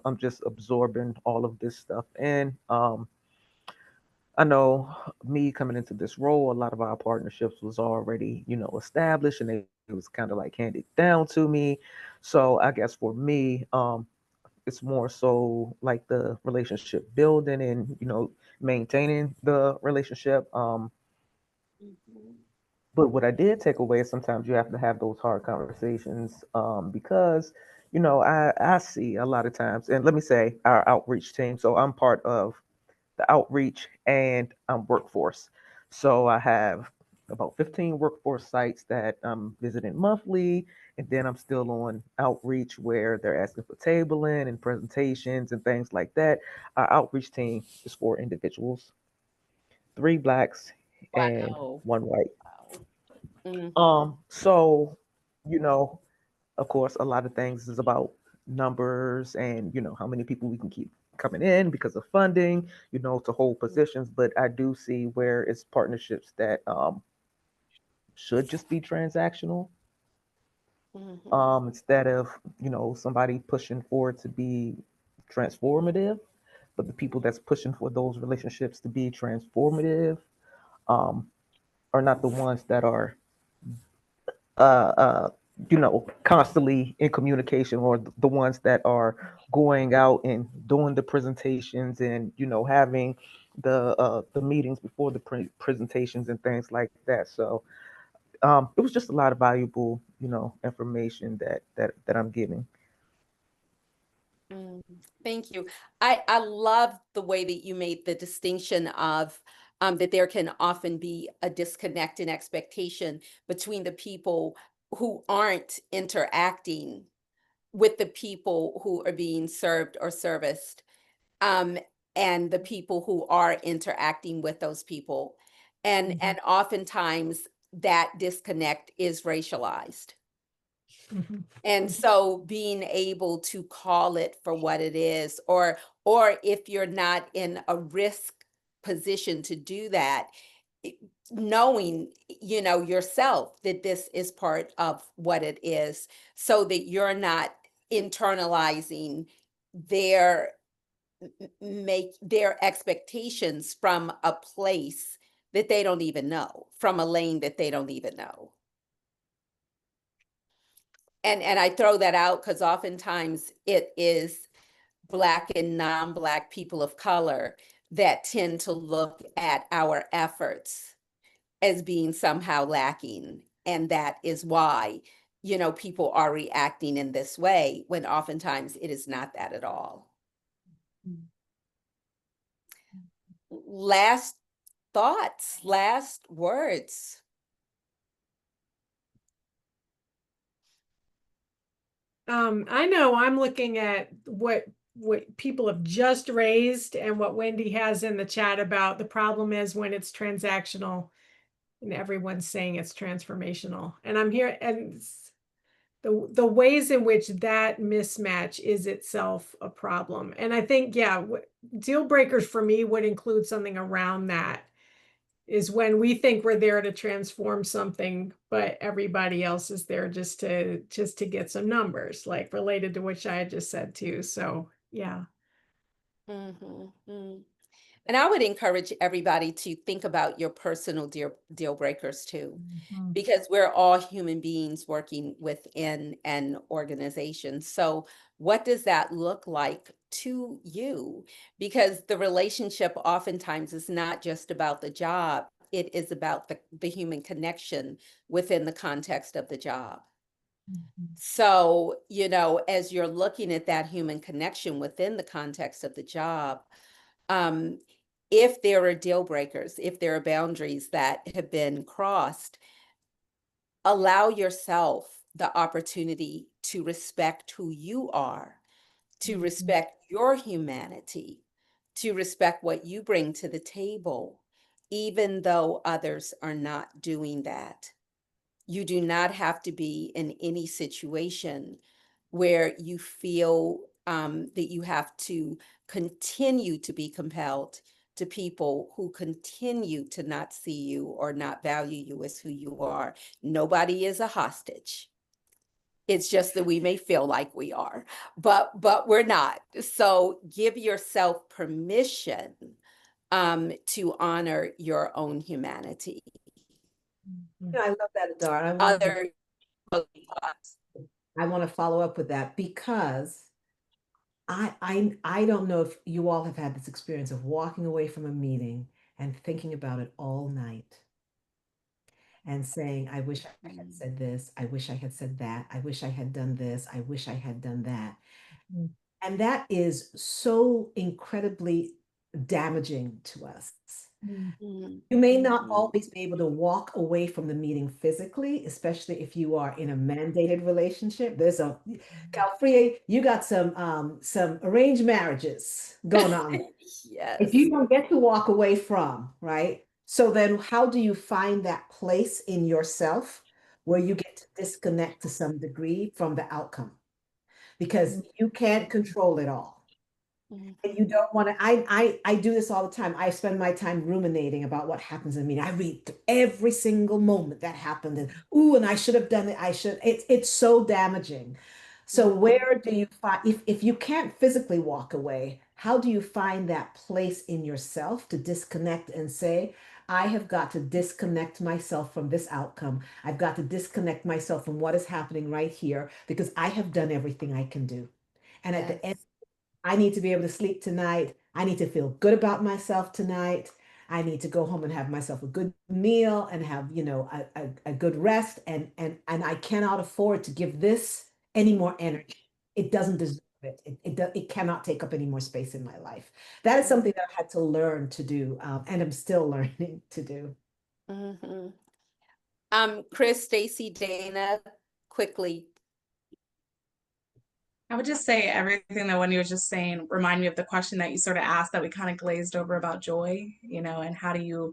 I'm just absorbing all of this stuff in. I know me coming into this role, a lot of our partnerships was already, established and it was kind of like handed down to me. So I guess for me, it's more so like the relationship building and maintaining the relationship. Mhm. But what I did take away is sometimes you have to have those hard conversations because I see a lot of times, and let me say our outreach team. So I'm part of the outreach and workforce. So I have about 15 workforce sites that I'm visiting monthly, and then I'm still on outreach where they're asking for tabling and presentations and things like that. Our outreach team is for individuals, 3 blacks and Wow. 1 white. Wow. Mhm. So, you know, of course, a lot of things is about numbers and how many people we can keep coming in because of funding, to hold positions. But I do see where it's partnerships that should just be transactional Mhm. instead of somebody pushing for it to be transformative. But the people that's pushing for those relationships to be transformative um, are not the ones that are uh, uh, constantly in communication, or the ones that are going out and doing the presentations and having the meetings before the presentations and things like that. So it was just a lot of valuable information that I'm getting. Mm, Thank you. I love the way that you made the distinction of that there can often be a disconnect in expectation between the people who aren't interacting with the people who are being served or serviced, um, and the people who are interacting with those people. And oftentimes that disconnect is racialized. Mhm. And so being able to call it for what it is, or if you're not in a risk position to do that, i- knowing, yourself that this is part of what it is, so that you're not internalizing their make their expectations from a place that they don't even know, from a lane that they don't even know. And I throw that out because oftentimes it is Black and non-Black people of color that tend to look at our efforts as being somehow lacking. And that is why, people are reacting in this way, when oftentimes it is not that at all. Last thoughts, last words. I know I'm looking at what people have just raised and what Wendy has in the chat about the problem is when it's transactional and everyone's saying it's transformational. And I'm here, and the ways in which that mismatch is itself a problem. And I think, yeah, deal breakers for me would include something around that, is when we think we're there to transform something, but everybody else is there just to get some numbers, like related to what I had just said too. So yeah. Mm-hmm. And I would encourage everybody to think about your personal deal breakers too, Mhm. because we're all human beings working within an organization. So what does that look like to you? Because the relationship oftentimes is not just about the job, it is about the human connection within the context of the job. Mhm. So, as you're looking at that human connection within the context of the job, um, if there are deal breakers, if there are boundaries that have been crossed, allow yourself the opportunity to respect who you are, to Mhm. respect your humanity, to respect what you bring to the table, even though others are not doing that. You do not have to be in any situation where you feel that you have to continue to be compelled to people who continue to not see you or not value you as who you are. Nobody is a hostage. It's just that we may feel like we are, but we're not. So give yourself permission to honor your own humanity. Mhm. I love that, Adar. Other I want to follow up with that because I don't know if you all have had this experience of walking away from a meeting and thinking about it all night and saying, I wish I had said this, I wish I had said that, I wish I had done this, I wish I had done that. Mhm. And that is so incredibly damaging to us. Mhm. You may not Mhm. always be able to walk away from the meeting physically, especially if you are in a mandated relationship. There's a Calfrey, you got some arranged marriages going on. If Yes. you don't get to walk away from, right? So then how do you find that place in yourself where you get to disconnect to some degree from the outcome? Because you can't control it all. And you don't want to, I do this all the time. I spend my time ruminating about what happens in me. I read every single moment that happened and ooh, and I should have done it. It's so damaging. So where do you find if you can't physically walk away, how do you find that place in yourself to disconnect and say, I have got to disconnect myself from this outcome. I've got to disconnect myself from what is happening right here because I have done everything I can do. And at the end, Yes. I need to be able to sleep tonight. I need to feel good about myself tonight. I need to go home and have myself a good meal and have, a good rest. And I cannot afford to give this any more energy. It doesn't deserve it. It cannot take up any more space in my life. That is something that I had to learn to do, and I'm still learning to do. Mhm. Chris, Stacy, Dana, quickly. I would just say everything that Wendy was just saying remind me of the question that you sort of asked that we kind of glazed over about joy, and how do you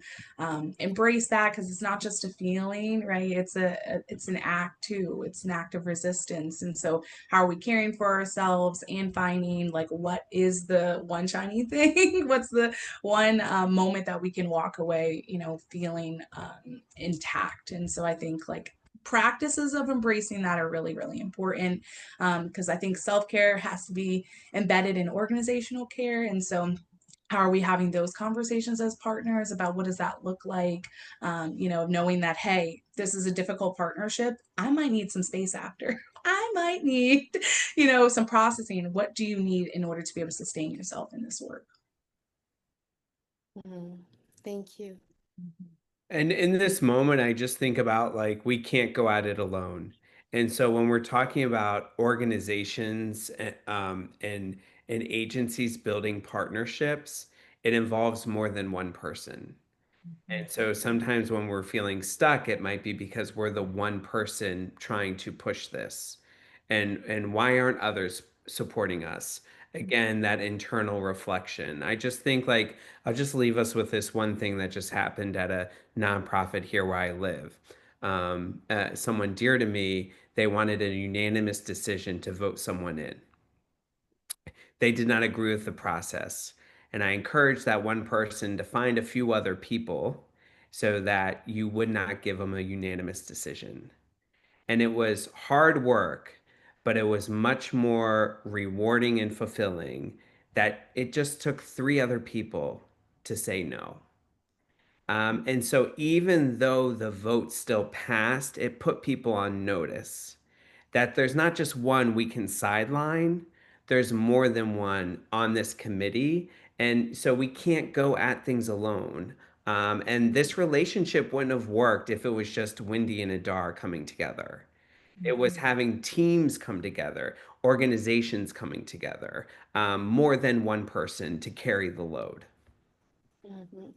embrace that? Because it's not just a feeling, right? It's an act too. It's an act of resistance. And so, how are we caring for ourselves and finding like what is the one shiny thing? What's the one moment that we can walk away, feeling intact? And so, I think like practices of embracing that are really, really important, because I think self-care has to be embedded in organizational care. And so how are we having those conversations as partners about what does that look like, knowing that, hey, this is a difficult partnership, I might need some space after. I might need some processing. What do you need in order to be able to sustain yourself in this work? Thank you. And in this moment, I just think about like we can't go at it alone. And so when we're talking about organizations and agencies building partnerships, it involves more than one person. And so sometimes when we're feeling stuck, it might be because we're the one person trying to push this. And why aren't others supporting us? Again, that internal reflection. I just think like I'll just leave us with this one thing that just happened at a nonprofit here where I live. Someone dear to me, they wanted a unanimous decision to vote someone in. They did not agree with the process. And I encouraged that one person to find a few other people so that you would not give them a unanimous decision. And it was hard work, but it was much more rewarding and fulfilling that it just took three other people to say no. And so even though the vote still passed, it put people on notice that there's not just one we can sideline, there's more than one on this committee. And so we can't go at things alone. And this relationship wouldn't have worked if it was just Wendy and Adar coming together. It was having teams come together, organizations coming together, more than one person to carry the load.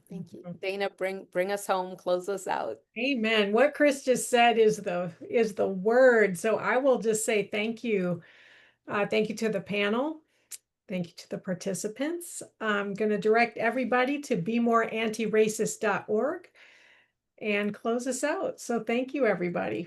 Thank you. Dana, bring us home, close us out. Amen. What Chris just said is the word. So I will just say thank you. Thank you to the panel. Thank you to the participants. I'm going to direct everybody to bemoreantiracist.org and close us out. So thank you, everybody.